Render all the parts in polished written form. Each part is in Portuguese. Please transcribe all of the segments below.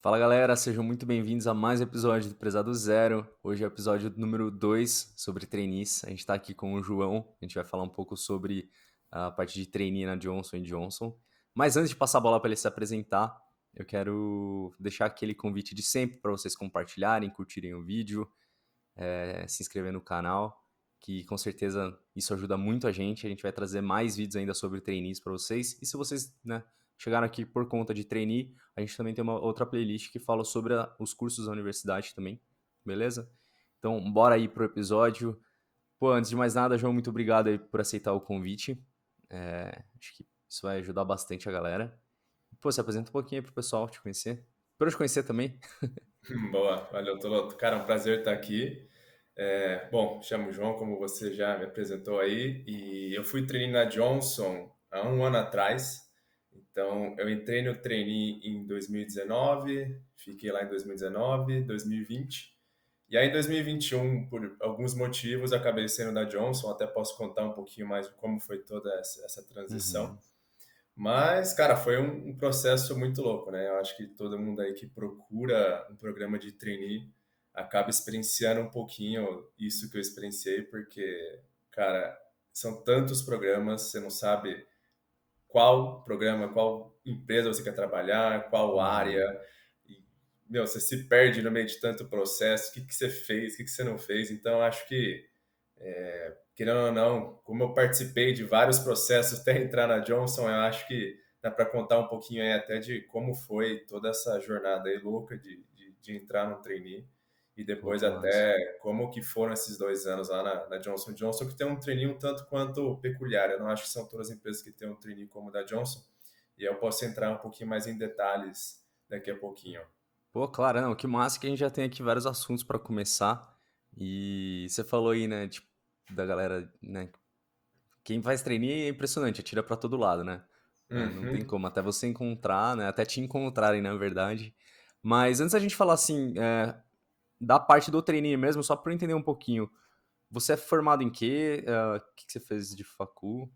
Fala galera, sejam muito bem-vindos a mais um episódio do Prezado Zero. Hoje é o episódio número 2 sobre trainees. A gente está aqui com o João, a gente vai falar um pouco sobre a parte de trainee na Johnson Johnson. Mas antes de passar a bola para ele se apresentar, eu quero deixar aquele convite de sempre para vocês compartilharem, curtirem o vídeo, se inscrever no canal, que com certeza isso ajuda muito a gente. A gente vai trazer mais vídeos ainda sobre trainees para vocês. E se vocês, chegaram aqui por conta de trainee, a gente também tem uma outra playlist que fala sobre os cursos da universidade também, beleza? Então, bora aí pro episódio. Pô, antes de mais nada, João, muito obrigado aí por aceitar o convite. Acho que isso vai ajudar bastante a galera. Pô, se apresenta um pouquinho aí pro pessoal te conhecer. Pra eu te conhecer também. Boa, valeu, Toloto. Cara, é um prazer estar aqui. Bom, chamo João, como você já me apresentou aí, e eu fui trainee na Johnson há um ano atrás. Então, eu entrei no trainee em 2019, fiquei lá em 2019, 2020. E aí, em 2021, por alguns motivos, acabei saindo da Johnson. Até posso contar um pouquinho mais de como foi toda essa transição. Uhum. Mas, cara, foi um processo muito louco, né? Eu acho que todo mundo aí que procura um programa de trainee acaba experienciando um pouquinho isso que eu experienciei, porque, cara, são tantos programas, você não sabe qual programa, qual empresa você quer trabalhar, qual área. Uhum. E, meu, você se perde no meio de tanto processo, o que que você fez, o que que você não fez. Então, eu acho que querendo ou não, como eu participei de vários processos até entrar na Johnson, eu acho que dá para contar um pouquinho aí até de como foi toda essa jornada aí louca de entrar no trainee e Pô, depois que massa. até como que foram esses 2 anos lá na Johnson Johnson, que tem um trainee um tanto quanto peculiar. Eu não acho que são todas as empresas que têm um trainee como o da Johnson, e eu posso entrar um pouquinho mais em detalhes daqui a pouquinho. Pô, claro, não, que massa que a gente já tem aqui vários assuntos para começar. E você falou aí, né, tipo, da galera, né, quem faz trainee é impressionante, atira pra todo lado, né? Não tem Uhum. como, até você encontrar, né? Até te encontrarem, na verdade. Mas antes da gente falar assim, da parte do trainee mesmo, só pra eu entender um pouquinho. Você é formado em quê? O que que você fez de facul?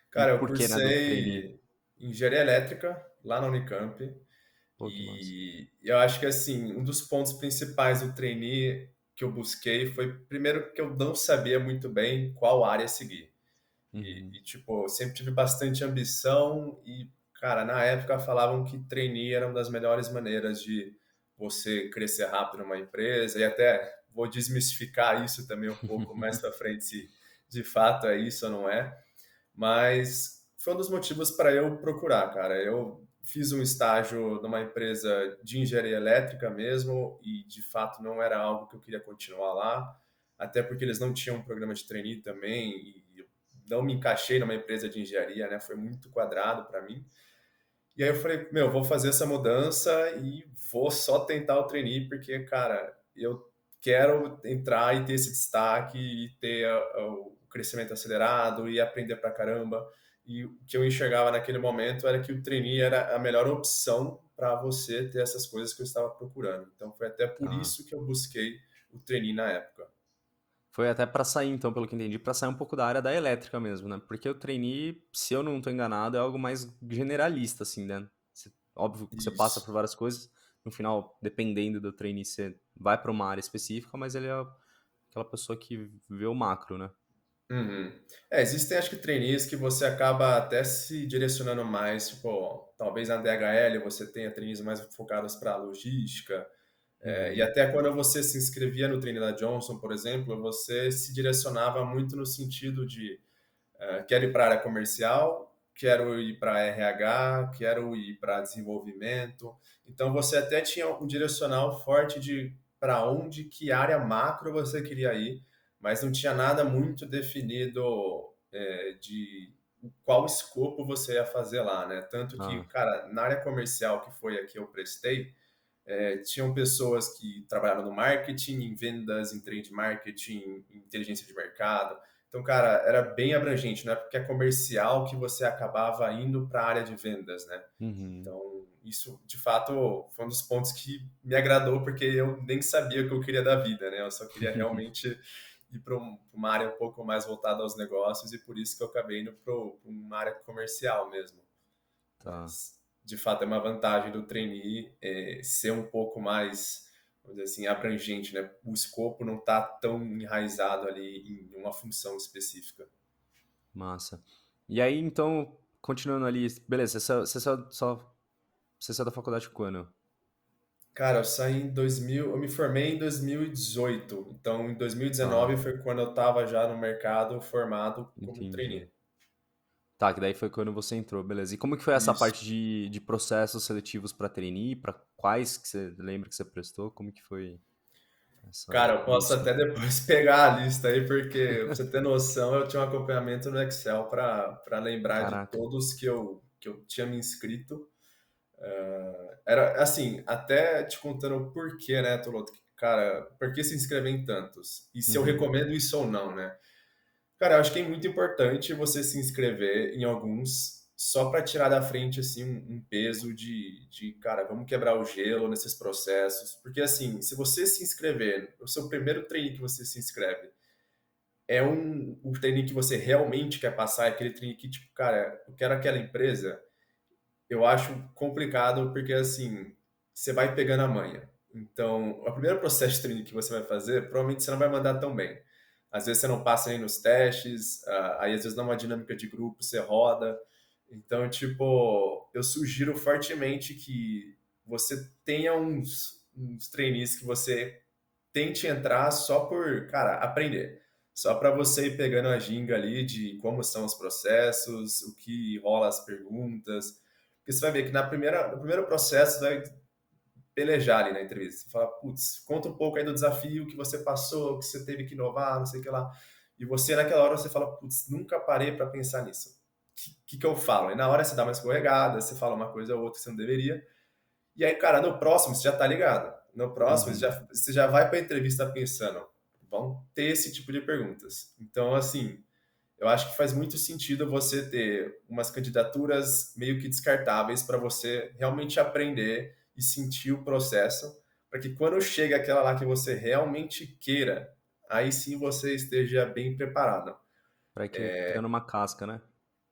E Cara, eu por que, né, do trainee? cursei engenharia elétrica lá na Unicamp. Pô, que massa. E eu acho que, assim, um dos pontos principais do trainee que eu busquei foi, primeiro, que eu não sabia muito bem qual área seguir. Uhum. Tipo, eu sempre tive bastante ambição e, cara, na época falavam que trainee era uma das melhores maneiras de você crescer rápido numa empresa e até vou desmistificar isso também um pouco mais para frente, se de fato é isso ou não é. Mas foi um dos motivos para eu procurar, cara. Eu fiz um estágio numa empresa de engenharia elétrica mesmo e de fato não era algo que eu queria continuar lá, até porque eles não tinham um programa de trainee também e eu não me encaixei numa empresa de engenharia, né? Foi muito quadrado para mim. E aí eu falei, meu, vou fazer essa mudança e vou só tentar o trainee porque, cara, eu quero entrar e ter esse destaque e ter o crescimento acelerado e aprender pra caramba. E o que eu enxergava naquele momento era que o trainee era a melhor opção para você ter essas coisas que eu estava procurando. Então foi até por Tá. isso que eu busquei o trainee na época. Foi até pra sair, então, pelo que entendi, pra sair um pouco da área da elétrica mesmo, né? Porque o trainee, se eu não tô enganado, é algo mais generalista, assim, né? Óbvio que você passa por Isso. várias coisas, no final, dependendo do trainee, você vai pra uma área específica, mas ele é aquela pessoa que vê o macro, né? Uhum. Existem acho que trainees que você acaba até se direcionando mais, tipo, talvez na DHL você tenha trainees mais focados para logística, e Uhum. até quando você se inscrevia no trainee da Johnson, por exemplo, você se direcionava muito no sentido de quero ir para a área comercial, quero ir para RH, quero ir para desenvolvimento. Então você até tinha um direcional forte de para onde, que área macro você queria ir, mas não tinha nada muito definido de qual escopo você ia fazer lá, né? Tanto que, Ah, cara, na área comercial que foi a que eu prestei, tinham pessoas que trabalharam no marketing, em vendas, em trade marketing, em inteligência de mercado. Então, cara, era bem abrangente, não é porque é comercial que você acabava indo para a área de vendas, né? uhum. Então, isso de fato foi um dos pontos que me agradou, porque eu nem sabia o que eu queria da vida, né? Eu só queria realmente ir para uma área um pouco mais voltada aos negócios e por isso que eu acabei indo para uma área comercial mesmo. Tá. de fato é uma vantagem do trainee ser um pouco mais, vamos dizer assim, abrangente, né? O escopo não está tão enraizado ali em uma função específica. Massa. E aí, então, continuando ali, beleza, você saiu da faculdade quando? Cara, eu saí em 2000, eu me formei em 2018, então em 2019 Tá, foi quando eu estava já no mercado formado como entendi. trainee. Tá, que daí foi quando você entrou, beleza. E como que foi essa Isso. parte de processos seletivos para trainee? Para quais que você lembra que você prestou? Como que foi Cara, eu posso isso? até depois pegar a lista aí, porque pra você ter noção, eu tinha um acompanhamento no Excel para lembrar de Caraca. todos que eu tinha me inscrito. Era assim, até te contando o porquê, né, Toloto? Cara, por que se inscrever em tantos? E se eu Uhum. recomendo isso ou não, né? Cara, eu acho que é muito importante você se inscrever em alguns só para tirar da frente assim um peso cara, vamos quebrar o gelo nesses processos, porque assim, se você se inscrever, o seu primeiro treino que você se inscreve é um treino que você realmente quer passar, é aquele treino que tipo, cara, eu quero aquela empresa, eu acho complicado porque assim, você vai pegando a manha. Então, o primeiro processo de treino que você vai fazer, provavelmente você não vai mandar tão bem. Às vezes você não passa aí nos testes, aí às vezes não é uma dinâmica de grupo, você roda. Então, tipo, eu sugiro fortemente que você tenha uns trainees que você tente entrar só por, cara, aprender. Só para você ir pegando a ginga ali de como são os processos, o que rola as perguntas. Porque você vai ver que no primeiro processo vai pelejar ali na entrevista. Você fala, putz, conta um pouco aí do desafio que você passou, que você teve que inovar, não sei o que lá. E você, naquela hora, você fala, putz, nunca parei para pensar nisso. O que eu falo? E na hora você dá uma escorregada, você fala uma coisa ou outra que você não deveria. E aí, cara, no próximo você já tá ligado. No próximo Uhum. você já vai para a entrevista pensando, vão ter esse tipo de perguntas. Então, assim, eu acho que faz muito sentido você ter umas candidaturas meio que descartáveis para você realmente aprender e sentir o processo, para que quando chega aquela lá que você realmente queira, aí sim você esteja bem preparado. Para que criando uma casca, né?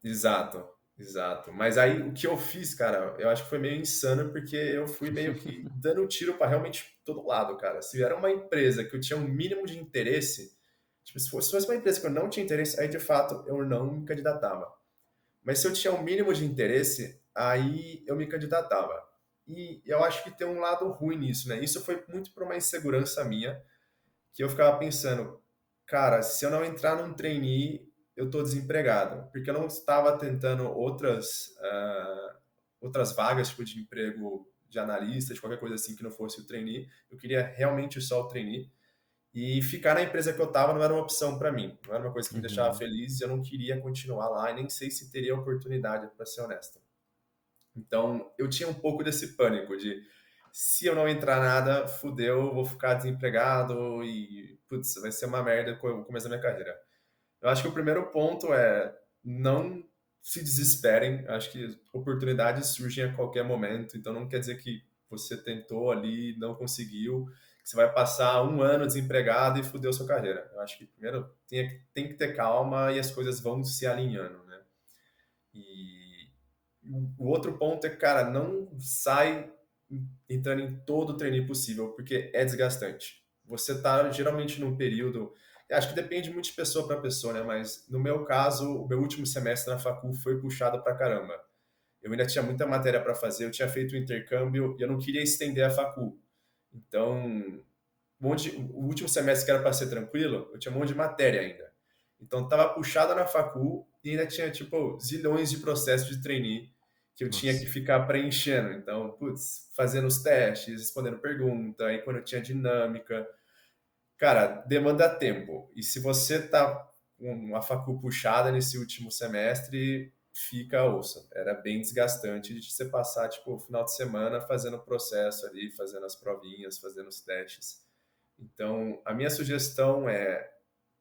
Exato, exato. Mas aí o que eu fiz, cara, eu acho que foi meio insano porque eu fui meio que dando um tiro para realmente todo lado, cara. Se era uma empresa que eu tinha um mínimo de interesse, tipo, se fosse uma empresa que eu não tinha interesse, aí de fato eu não me candidatava. Mas se eu tinha um mínimo de interesse, aí eu me candidatava. E eu acho que tem um lado ruim nisso, né? Isso foi muito por uma insegurança minha, que eu ficava pensando, cara, se eu não entrar num trainee, eu estou desempregado, porque eu não estava tentando outras vagas, tipo de emprego de analista, de qualquer coisa assim que não fosse o trainee. Eu queria realmente só o trainee. E ficar na empresa que eu estava não era uma opção para mim, não era uma coisa que me deixava Uhum. feliz e eu não queria continuar lá e nem sei se teria oportunidade, para ser honesto. Então, eu tinha um pouco desse pânico de se eu não entrar nada, fudeu, vou ficar desempregado e, putz, vai ser uma merda o começo da minha carreira. Eu acho que o primeiro ponto é não se desesperem. Eu acho que oportunidades surgem a qualquer momento, então não quer dizer que você tentou ali, não conseguiu, que você vai passar um ano desempregado e fudeu sua carreira. Eu acho que primeiro tem que ter calma e as coisas vão se alinhando, né? E o outro ponto é, cara, não sai entrando em todo o treino possível, porque é desgastante. Você tá geralmente num período, acho que depende muito de pessoa para pessoa, né? Mas no meu caso, o meu último semestre na facul foi puxado pra caramba. Eu ainda tinha muita matéria para fazer, eu tinha feito o intercâmbio e eu não queria estender a facul. Então, o último semestre que era para ser tranquilo, eu tinha um monte de matéria ainda. Então, tava puxada na facul e ainda tinha, tipo, zilhões de processos de trainee que eu tinha que Nossa. ficar preenchendo. Então, putz, fazendo os testes, respondendo pergunta, aí quando eu tinha dinâmica. Cara, demanda tempo. E se você tá com a facul puxada nesse último semestre, fica osso. Era bem desgastante de você passar, tipo, o final de semana fazendo o processo ali, fazendo as provinhas, fazendo os testes. Então, a minha sugestão é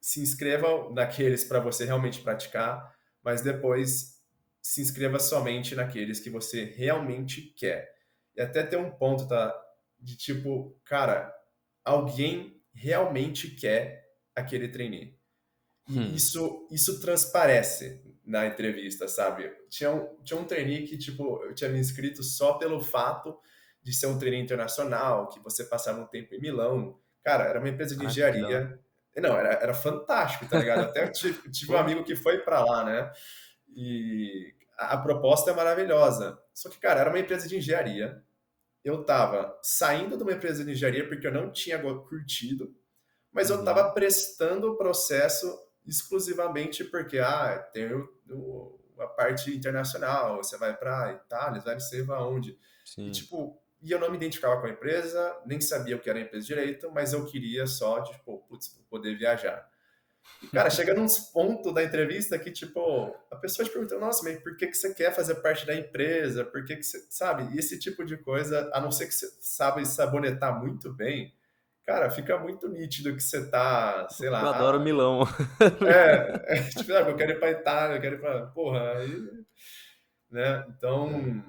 se inscreva naqueles para você realmente praticar, mas depois se inscreva somente naqueles que você realmente quer. E até ter um ponto, tá? De tipo, cara, alguém realmente quer aquele trainee. E Hum. isso transparece. na entrevista, sabe? Tinha um trainee que, tipo, eu tinha me inscrito só pelo fato de ser um trainee internacional, que você passava um tempo em Milão. Cara, era uma empresa de Caraca, que da hora. engenharia. Não, era fantástico, tá ligado? Até eu tive um Pô, amigo que foi para lá, né? E a proposta é maravilhosa. Só que, cara, era uma empresa de engenharia. Eu tava saindo de uma empresa de engenharia porque eu não tinha curtido, mas eu uhum, estava prestando o processo exclusivamente porque tem a parte internacional, você vai para Itália, vai não sei aonde. E sim. tipo, e eu não me identificava com a empresa, nem sabia o que era a empresa direito, mas eu queria só, tipo, putz, poder viajar. E, cara, chega num ponto da entrevista que, tipo, a pessoa te pergunta, nossa, mas por que que você quer fazer parte da empresa? Por que que você, sabe? E esse tipo de coisa, a não ser que você sabe sabonetar muito bem, cara, fica muito nítido que você tá, sei Eu adoro lá, Milão. tipo, eu quero ir pra Itália, eu quero ir pra, porra, aí, né? É. Então,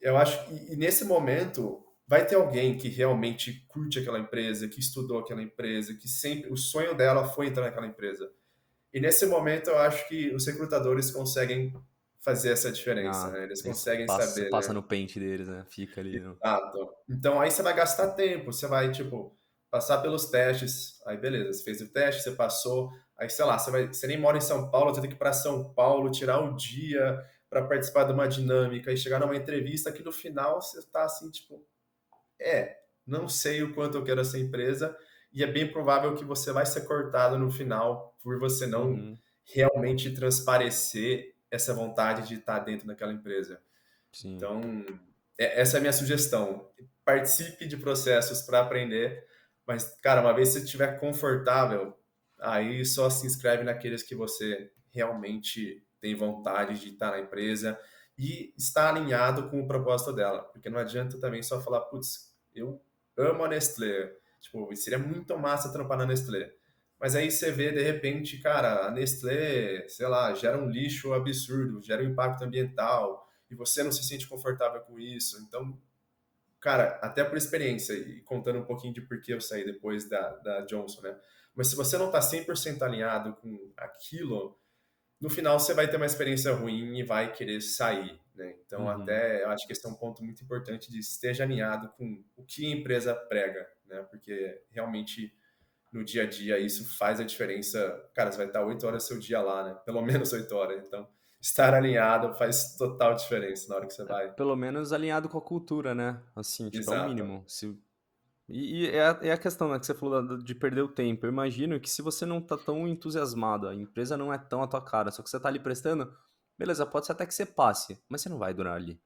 eu acho que e nesse momento vai ter alguém que realmente curte aquela empresa, que estudou aquela empresa, que sempre o sonho dela foi entrar naquela empresa. E nesse momento eu acho que os recrutadores conseguem fazer essa diferença, Ah, né? Eles isso conseguem passa, você saber, passa né? no pente deles, né? Fica ali. No... Exato. Então aí você vai gastar tempo, você vai, tipo, passar pelos testes, aí beleza, você fez o teste, você passou, aí sei lá, você nem mora em São Paulo, você tem que ir para São Paulo, tirar o dia para participar de uma dinâmica e chegar numa entrevista que no final você tá assim, tipo, não sei o quanto eu quero essa empresa e é bem provável que você vai ser cortado no final por você não Uhum, realmente transparecer essa vontade de estar dentro daquela empresa. sim. Então, essa é a minha sugestão. Participe de processos para aprender, mas, cara, uma vez que você estiver confortável, aí só se inscreve naqueles que você realmente tem vontade de estar na empresa e está alinhado com o propósito dela. Porque não adianta também só falar, putz, eu amo a Nestlé. Tipo, seria muito massa trampar na Nestlé. Mas aí você vê, de repente, cara, a Nestlé, sei lá, gera um lixo absurdo, gera um impacto ambiental, e você não se sente confortável com isso. Então, cara, até por experiência, e contando um pouquinho de por que eu saí depois da Johnson, né? Mas se você não está 100% alinhado com aquilo, no final você vai ter uma experiência ruim e vai querer sair, né? Então, Uhum. até eu acho que esse é um ponto muito importante de esteja alinhado com o que a empresa prega, né? Porque realmente no dia a dia isso faz a diferença. Cara, você vai estar 8 horas do seu dia lá, né? Pelo menos 8 horas. Então, estar alinhado faz total diferença na hora que você vai. Pelo menos alinhado com a cultura, né? Assim, tipo, é o Exato. mínimo. E é a questão, né, que você falou de perder o tempo. Eu imagino que se você não tá tão entusiasmado, a empresa não é tão a tua cara, só que você tá ali prestando, beleza, pode ser até que você passe, mas você não vai durar ali.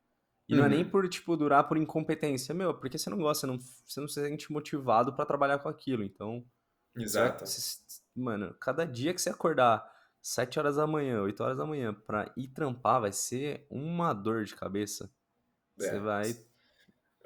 E não é nem Uhum. por, tipo, durar por incompetência, meu, porque você não gosta, você não se sente motivado pra trabalhar com aquilo. Então, Exato. mano, cada dia que você acordar 7 horas da manhã, 8 horas da manhã pra ir trampar, vai ser uma dor de cabeça. Você É. vai.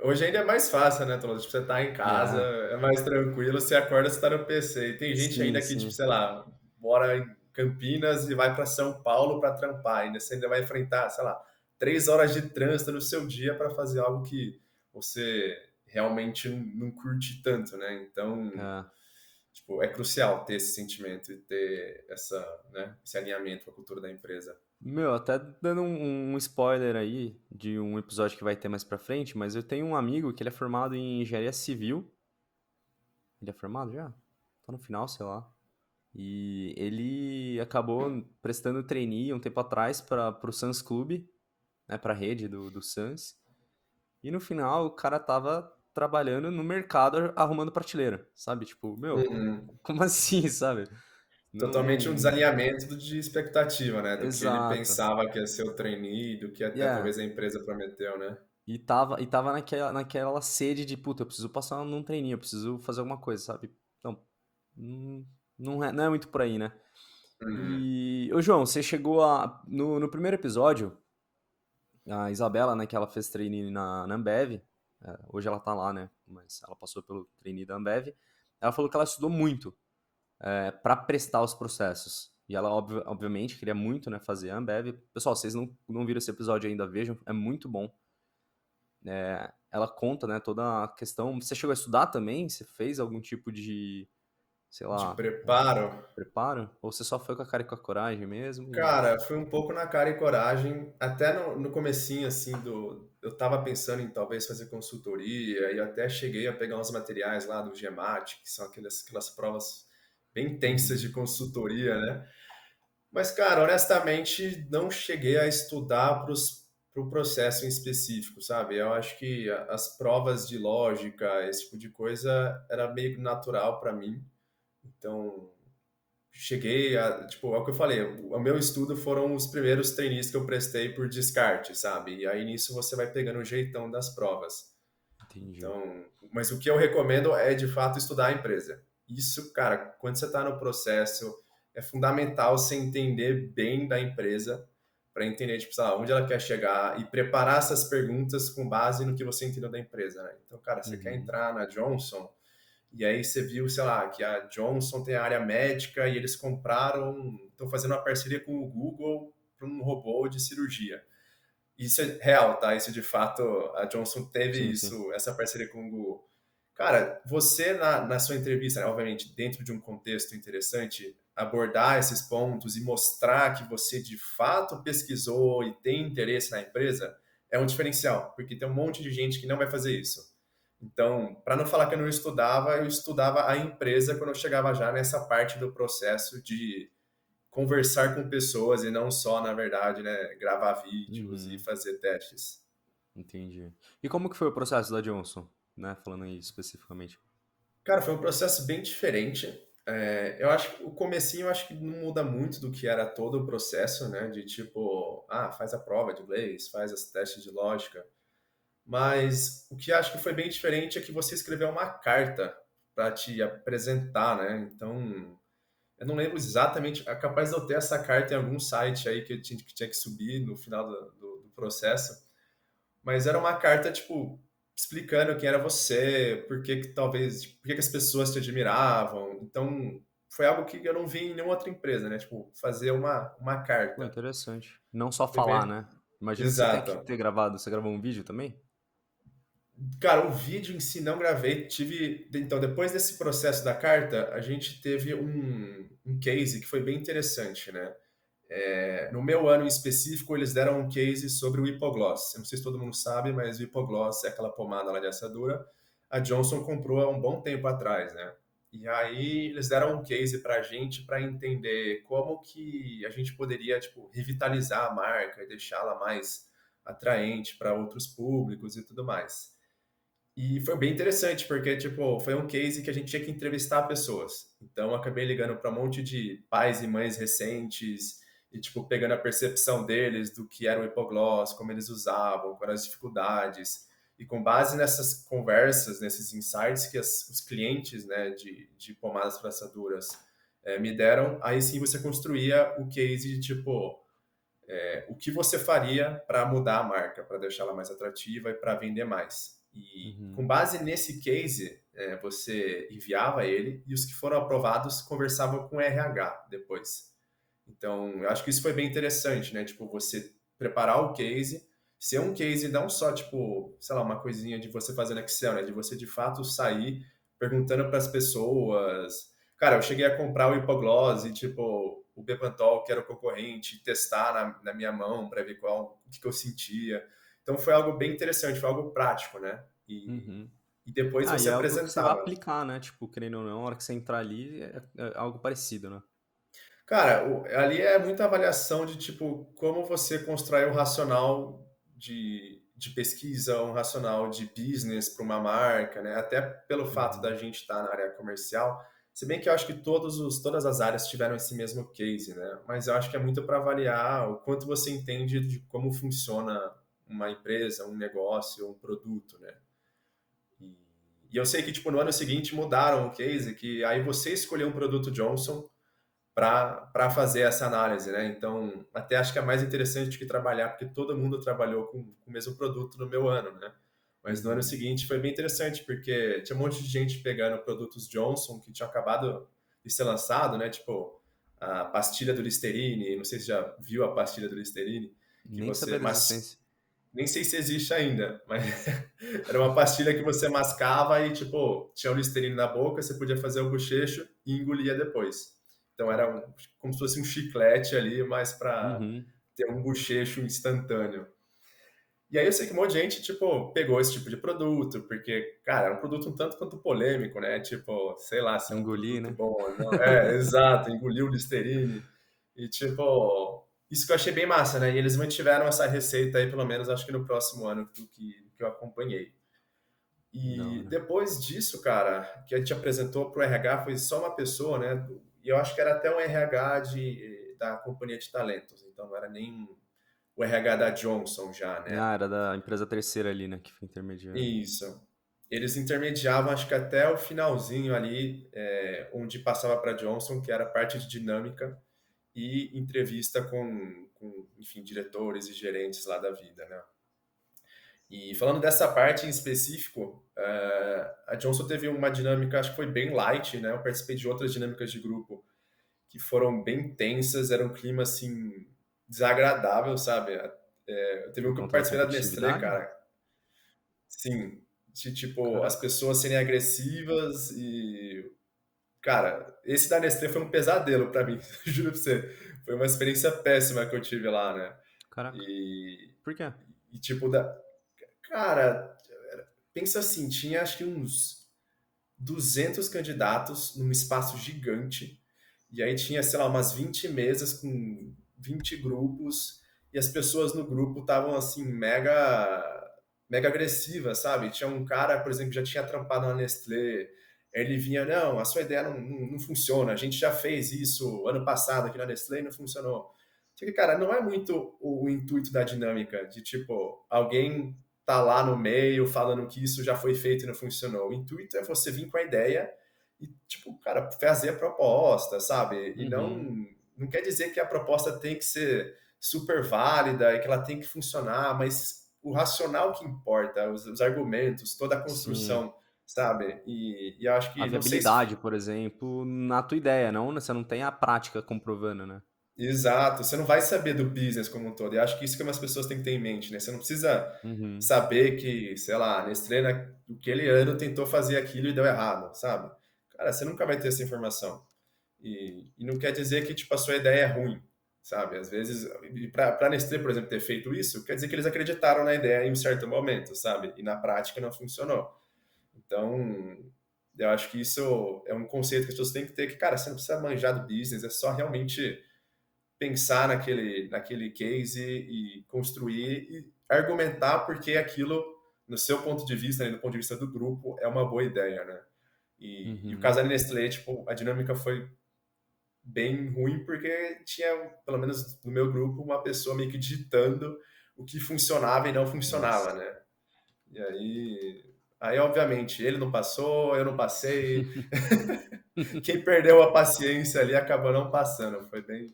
Hoje ainda é mais fácil, né, Tolos? Tipo, você tá em casa, É, é mais tranquilo, você acorda, você tá no PC. E tem gente sim, ainda que, tipo, sim. sei lá, mora em Campinas e vai para São Paulo para trampar. Ainda você ainda vai enfrentar, sei lá, 3 horas de trânsito no seu dia para fazer algo que você realmente não curte tanto, né? Então, É. tipo, é crucial ter esse sentimento e ter esse alinhamento com a cultura da empresa. Meu, até dando um spoiler aí de um episódio que vai ter mais pra frente, mas eu tenho um amigo que ele é formado em engenharia civil. Ele é formado já? Tá no final, sei lá. E ele acabou prestando trainee um tempo atrás pro Suns Clube, né, pra rede do Suns. E no final o cara tava trabalhando no mercado arrumando prateleira, sabe? Tipo, meu, Uhum. como assim, sabe? Totalmente um Não. desalinhamento de expectativa, né? Do que ele Exato. pensava que ia ser o trainee, do que até Yeah. talvez a empresa prometeu, né? E tava naquela sede de, puta, eu preciso passar num treininho, eu preciso fazer alguma coisa, sabe? Então, não, não é muito por aí, né? Uhum. E, ô João, você chegou a. No primeiro episódio, a Isabela, né, que ela fez trainee na Ambev, hoje ela tá lá, né? Mas ela passou pelo trainee da Ambev. Ela falou que ela estudou muito para prestar os processos. E ela, obviamente, queria muito, né, fazer a Ambev. Pessoal, vocês não viram esse episódio ainda, vejam, é muito bom. Ela conta, né, toda a questão. Você chegou a estudar também? Você fez algum tipo de sei De lá, preparo. preparo? Ou você só foi com a cara e com a coragem mesmo e Cara, foi um pouco na cara e coragem. Até no comecinho, assim, eu tava pensando em talvez fazer consultoria e até cheguei a pegar uns materiais lá do GEMAT, que são aquelas provas bem tensas de uhum, consultoria, né? Mas, cara, honestamente, não cheguei a estudar para o processo em específico, sabe? Eu acho que as provas de lógica, esse tipo de coisa, era meio natural para mim. Então, cheguei a, tipo, é o que eu falei, o meu estudo foram os primeiros trainees que eu prestei por descarte, sabe? E aí nisso você vai pegando o jeitão das provas. entendi. Então, mas o que eu recomendo é de fato estudar a empresa. Isso, cara, quando você está no processo, é fundamental você entender bem da empresa para entender, tipo, sei lá, onde ela quer chegar e preparar essas perguntas com base no que você entendeu da empresa, né? Então, cara, você quer Uhum, entrar na Johnson, e aí você viu, sei lá, que a Johnson tem a área médica e eles compraram, estão fazendo uma parceria com o Google para um robô de cirurgia. Isso é real, tá? Isso de fato, a Johnson teve sim, sim. isso, essa parceria com o Google. Cara, você na sua entrevista, né, obviamente, dentro de um contexto interessante, abordar esses pontos e mostrar que você de fato pesquisou e tem interesse na empresa é um diferencial, porque tem um monte de gente que não vai fazer isso. Então, para não falar que eu estudava a empresa quando eu chegava já nessa parte do processo de conversar com pessoas e não só, na verdade, né, gravar vídeos e Uhum, fazer testes. entendi. E como que foi o processo da Johnson, né? Falando aí especificamente. Cara, foi um processo bem diferente. Eu acho que o comecinho eu acho que não muda muito do que era todo o processo, né? De tipo, faz a prova de inglês, faz os testes de lógica. Mas o que acho que foi bem diferente é que você escreveu uma carta para te apresentar, né? Então, eu não lembro exatamente, é capaz de eu ter essa carta em algum site aí que eu tinha que subir no final do processo. Mas era uma carta, tipo, explicando quem era você, por que que talvez, tipo, por que que as pessoas te admiravam. Então, foi algo que eu não vi em nenhuma outra empresa, né? Tipo, fazer uma Pô, carta. interessante. Não só Foi falar, bem... né? Imagino que você tenha que Exato. ter gravado. Você gravou um vídeo também? Cara, o vídeo em si não gravei. Então, depois desse processo da carta, a gente teve um case que foi bem interessante, né? No meu ano em específico, eles deram um case sobre o Hipogloss. Eu não sei se todo mundo sabe, mas o Hipogloss é aquela pomada lá de assadura. A Johnson comprou há um bom tempo atrás, né? E aí eles deram um case para a gente para entender como que a gente poderia, tipo, revitalizar a marca e deixá-la mais atraente para outros públicos e tudo mais. E foi bem interessante, porque, tipo, foi um case que a gente tinha que entrevistar pessoas. Então, eu acabei ligando para um monte de pais e mães recentes e, tipo, pegando a percepção deles do que era o hipogloss, como eles usavam, quais eram as dificuldades. E com base nessas conversas, nesses insights que os clientes, né, de pomadas traçadoras me deram, aí sim você construía o case de, tipo, o que você faria para mudar a marca, para deixá-la mais atrativa e para vender mais. E com Uhum. base nesse case, você enviava ele e os que foram aprovados conversavam com o RH depois. Então, eu acho que isso foi bem interessante, né? Tipo, você preparar o case, ser um case não só, tipo, sei lá, uma coisinha de você fazer no Excel, né? De você, de fato, sair perguntando para as pessoas. Cara, eu cheguei a comprar o Hipogloss e, tipo, o Bepantol, que era o concorrente, testar na minha mão para ver o que eu sentia. Então, foi algo bem interessante, foi algo prático, né? Uhum. E depois Ah, e você é algo que você vai apresentava. aplicar, né? Tipo, querendo ou não, a hora que você entrar ali, é algo parecido, né? Cara, ali é muita avaliação de tipo como você constrói um racional de pesquisa, um racional de business para uma marca, né? Até pelo fato da Uhum. gente estar na área comercial, se bem que eu acho que todas as áreas tiveram esse mesmo case, né? Mas eu acho que é muito para avaliar o quanto você entende de como funciona uma empresa, um negócio, um produto, né? E, e eu sei que tipo no ano seguinte mudaram o case, que aí você escolheu um produto Johnson para fazer essa análise, né? Então, até acho que é mais interessante do que trabalhar, porque todo mundo trabalhou com o mesmo produto no meu ano, né? Mas no ano Uhum. seguinte foi bem interessante, porque tinha um monte de gente pegando produtos Johnson que tinham acabado de ser lançado, né? Tipo, a pastilha do Listerine, não sei se já viu a pastilha do Listerine, que Nem você sabia da existência. nem sei se existe ainda, mas era uma pastilha que você mascava e, tipo, tinha o Listerine na boca, você podia fazer o bochecho e engolia depois. Então era como se fosse um chiclete ali, mas para Uhum. ter um bochecho instantâneo. E aí eu sei que um monte de gente, tipo, pegou esse tipo de produto, porque, cara, é um produto um tanto quanto polêmico, né? Tipo, sei lá se é um Engoli, produto né? bom ou não. É, exato, engoliu o Listerine. E, tipo, isso que eu achei bem massa, né? E eles mantiveram essa receita aí, pelo menos, acho que no próximo ano que eu acompanhei. Da E hora. depois disso, cara, que a gente apresentou pro RH, foi só uma pessoa, né? E eu acho que era até um RH da companhia de talentos, então não era nem o RH da Johnson já, né? Ah, era da empresa terceira ali, né? Que foi intermediando. Isso. Eles intermediavam, acho que até o finalzinho ali, onde passava para Johnson, que era a parte de dinâmica e entrevista enfim, diretores e gerentes lá da vida, né? E falando dessa parte em específico, a Johnson teve uma dinâmica, acho que foi bem light, né? Eu participei de outras dinâmicas de grupo que foram bem tensas, era um clima, assim, desagradável, sabe? Teve Por um que eu conta da participei da Nestlé, competitividade? cara. Sim, de tipo, as Caraca. pessoas serem agressivas e. Cara, esse da Nestlé foi um pesadelo pra mim, juro pra você. Foi uma experiência péssima que eu tive lá, né? Caraca. E, Por quê? e tipo, cara, pensa assim, tinha acho que uns 200 candidatos num espaço gigante. E aí tinha, sei lá, umas 20 mesas com 20 grupos. E as pessoas no grupo estavam, assim, mega agressivas, sabe? Tinha um cara, por exemplo, que já tinha trampado na Nestlé. Ele vinha, não, a sua ideia não funciona. A gente já fez isso ano passado aqui na Nestlé e não funcionou. Só que, cara, não é muito o intuito da dinâmica, de tipo, alguém tá lá no meio falando que isso já foi feito e não funcionou. O intuito é você vir com a ideia e, tipo, cara, fazer a proposta, sabe? E Uhum. não quer dizer que a proposta tem que ser super válida e que ela tem que funcionar, mas o racional que importa, os argumentos, toda a Sim. construção, sabe? E eu acho A que, não sei se viabilidade, por exemplo, na tua ideia, não? Você não tem a prática comprovando, né? exato, você não vai saber do business como um todo. E acho que isso que umas pessoas têm que ter em mente, né? Você não precisa Uhum. saber que, sei lá, a Nestlé naquele ano tentou fazer aquilo e deu errado, sabe? Cara, você nunca vai ter essa informação. E não quer dizer que, tipo, a sua ideia é ruim, sabe? Às vezes, para a Nestlé, por exemplo, ter feito isso, quer dizer que eles acreditaram na ideia em um certo momento, sabe? E na prática não funcionou. Então, eu acho que isso é um conceito que as pessoas têm que ter, que, cara, você não precisa manjar do business, é só realmente pensar naquele case e construir e argumentar porque aquilo, no seu ponto de vista, né, do ponto de vista do grupo, é uma boa ideia, né? E o Uhum. caso da Nestlé, tipo, a dinâmica foi bem ruim porque tinha, pelo menos no meu grupo, uma pessoa meio que ditando o que funcionava e não funcionava, Nossa. né? E aí obviamente, ele não passou, eu não passei. Quem perdeu a paciência ali acabou não passando. Foi bem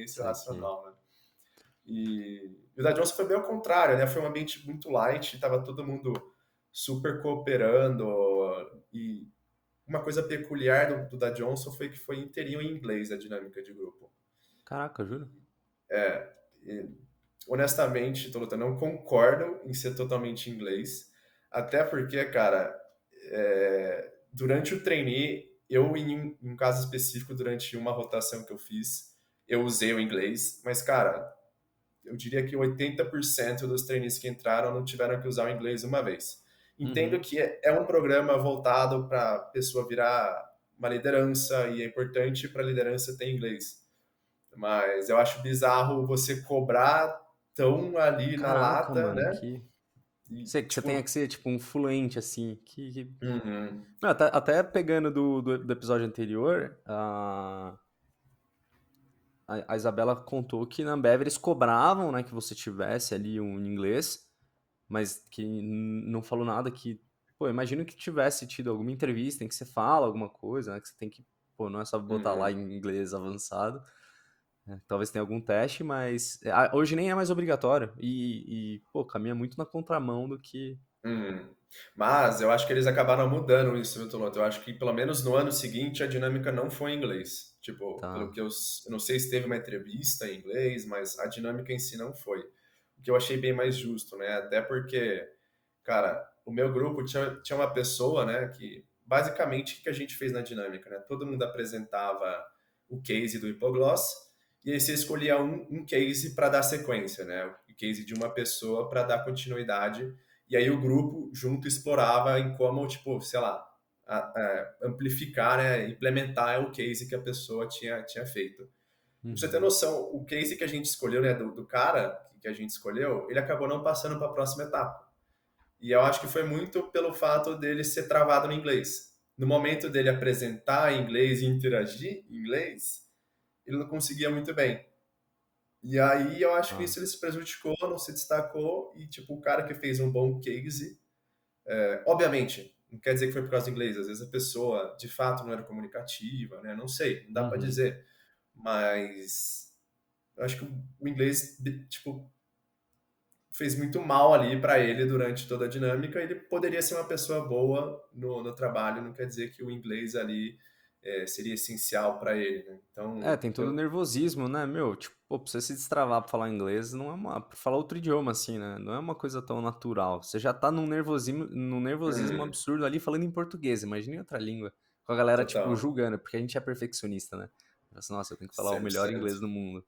esse Isso aqui. racional, né? E o da Johnson foi bem ao contrário, né? Foi um ambiente muito light, tava todo mundo super cooperando. E uma coisa peculiar do da Johnson foi que foi inteirinho em inglês a dinâmica de grupo. Caraca, juro? E, honestamente, Toluta, não concordo em ser totalmente em inglês. Até porque, cara, durante o trainee, em um caso específico, durante uma rotação que eu fiz, eu usei o inglês, mas, cara, eu diria que 80% dos trainees que entraram não tiveram que usar o inglês uma vez. Entendo Uhum. que é um programa voltado para a pessoa virar uma liderança e é importante para a liderança ter inglês. Mas eu acho bizarro você cobrar tão ali na Caraca, lata, mano, né? que E, você tenha tipo, que ser, tipo, um fluente, assim. uhum, Não, até pegando do episódio anterior, a Isabela contou que na Ambev eles cobravam, né, que você tivesse ali um inglês, mas que não falou nada que... Pô, imagino que tivesse tido alguma entrevista em que você fala alguma coisa, né, que você tem que... Pô, não é só botar lá uhum, em inglês avançado. Né, talvez tenha algum teste, mas hoje nem é mais obrigatório. Pô, caminha muito na contramão do que... uhum. Mas eu acho que eles acabaram mudando isso, viu, Toloto? Eu acho que pelo menos no ano seguinte a dinâmica não foi em inglês. Tipo, pelo Tá. que eu não sei se teve uma entrevista em inglês, mas a dinâmica em si não foi. o que eu achei bem mais justo, né? Até porque, cara, o meu grupo tinha uma pessoa, né, que basicamente o que a gente fez na dinâmica, né? Todo mundo apresentava o case do Hipogloss e aí você escolhia um case para dar sequência, né? O case de uma pessoa para dar continuidade. E aí o grupo junto explorava em como, tipo, sei lá, amplificar, né, implementar o case que a pessoa tinha feito. Pra você ter Uhum. noção, o case que a gente escolheu, né, do cara que a gente escolheu, ele acabou não passando para a próxima etapa. E eu acho que foi muito pelo fato dele ser travado no inglês. No momento dele apresentar em inglês e interagir em inglês, ele não conseguia muito bem. E aí eu acho que Ah. isso ele se prejudicou, não se destacou, e tipo, o cara que fez um bom case, obviamente, não quer dizer que foi por causa do inglês, às vezes a pessoa de fato não era comunicativa, né? Não sei, não dá para Uhum. dizer. Mas eu acho que o inglês, tipo, fez muito mal ali para ele durante toda a dinâmica. Ele poderia ser uma pessoa boa no trabalho, não quer dizer que o inglês ali seria essencial para ele, né? É, Então, tem todo o eu. nervosismo, né, meu? Tipo, pô, pra você se destravar pra falar inglês, não é pra falar outro idioma, assim, né? Não é uma coisa tão natural. Você já tá num nervosismo Hum, absurdo ali falando em português, imagina em outra língua. Com a galera, tipo, total, julgando, porque a gente é perfeccionista, né? Assim, nossa, eu tenho que falar o melhor 100%. inglês do mundo.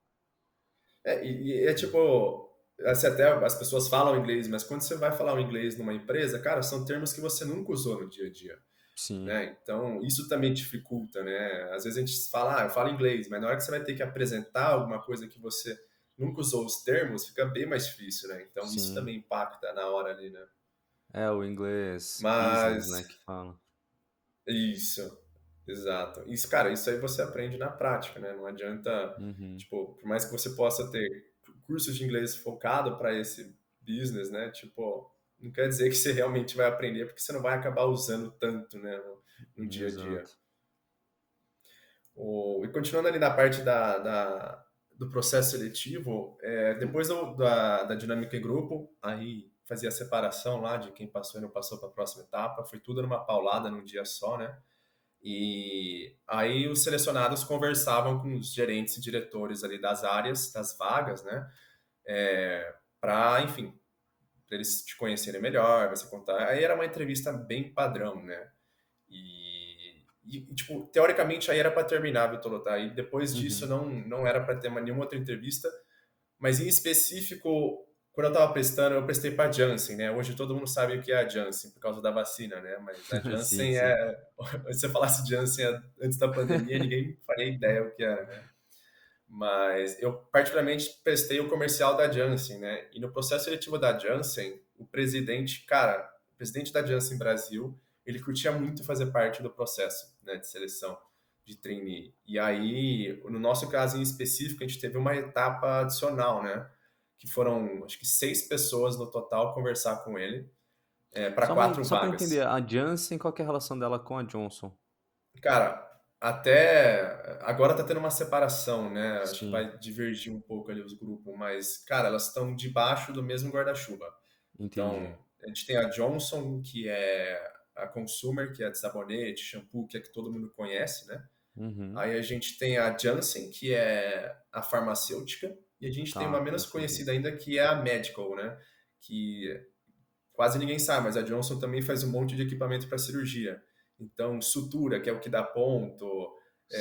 E é tipo, assim, até as pessoas falam inglês, mas quando você vai falar o inglês numa empresa, cara, são termos que você nunca usou no dia a dia. Sim, Né? Então, isso também dificulta, né? Às vezes a gente fala, eu falo inglês, mas na hora que você vai ter que apresentar alguma coisa que você nunca usou os termos, fica bem mais difícil, né? Então, isso sim. também impacta na hora ali, né? É o inglês business, né, Mas, que fala. isso, exato. Isso, cara, isso aí você aprende na prática, né? Não adianta, Uhum. tipo, por mais que você possa ter cursos de inglês focado para esse business, né? Tipo, não quer dizer que você realmente vai aprender, porque você não vai acabar usando tanto, né? No dia a dia. Exato. E continuando ali na parte do processo seletivo, depois da dinâmica em grupo, aí fazia a separação lá de quem passou e não passou para a próxima etapa, foi tudo numa paulada num dia só, né? E aí os selecionados conversavam com os gerentes e diretores ali das áreas, das vagas, né? Para, enfim, para eles te conhecerem melhor, você contar. Aí era uma entrevista bem padrão, né? Tipo, teoricamente aí era para terminar, Vitor, tá? E depois disso Uhum. não era para ter nenhuma outra entrevista, mas em específico, quando eu estava prestando, eu prestei para a Janssen, né? Hoje todo mundo sabe o que é a Janssen por causa da vacina, né? Mas a Sim, Janssen sim. se você falasse Janssen antes da pandemia, ninguém faria ideia o que era, né? Mas eu particularmente prestei o comercial da Janssen, né? E no processo seletivo da Janssen, o presidente, cara, o presidente da Janssen Brasil, ele curtia muito fazer parte do processo, né, de seleção de trainee. E aí, no nosso caso em específico, a gente teve uma etapa adicional, né? Que foram, acho que 6 pessoas no total conversar com ele, para quatro Só pra entender, vagas. a Janssen, qual que é a relação dela com a Johnson? Cara, até agora tá tendo uma separação, né? Acho que Sim, vai divergir um pouco ali os grupos, mas, cara, elas estão debaixo do mesmo guarda-chuva. entendi. Então, a gente tem a Johnson, que é a Consumer, que é de sabonete, shampoo, que é que todo mundo conhece, né? Uhum. Aí a gente tem a Janssen, que é a farmacêutica, e a gente tem uma Tá, menos entendi. conhecida ainda, que é a Medical, né? Que quase ninguém sabe, mas a Johnson também faz um monte de equipamento para cirurgia. Então, sutura, que é o que dá ponto, Sim.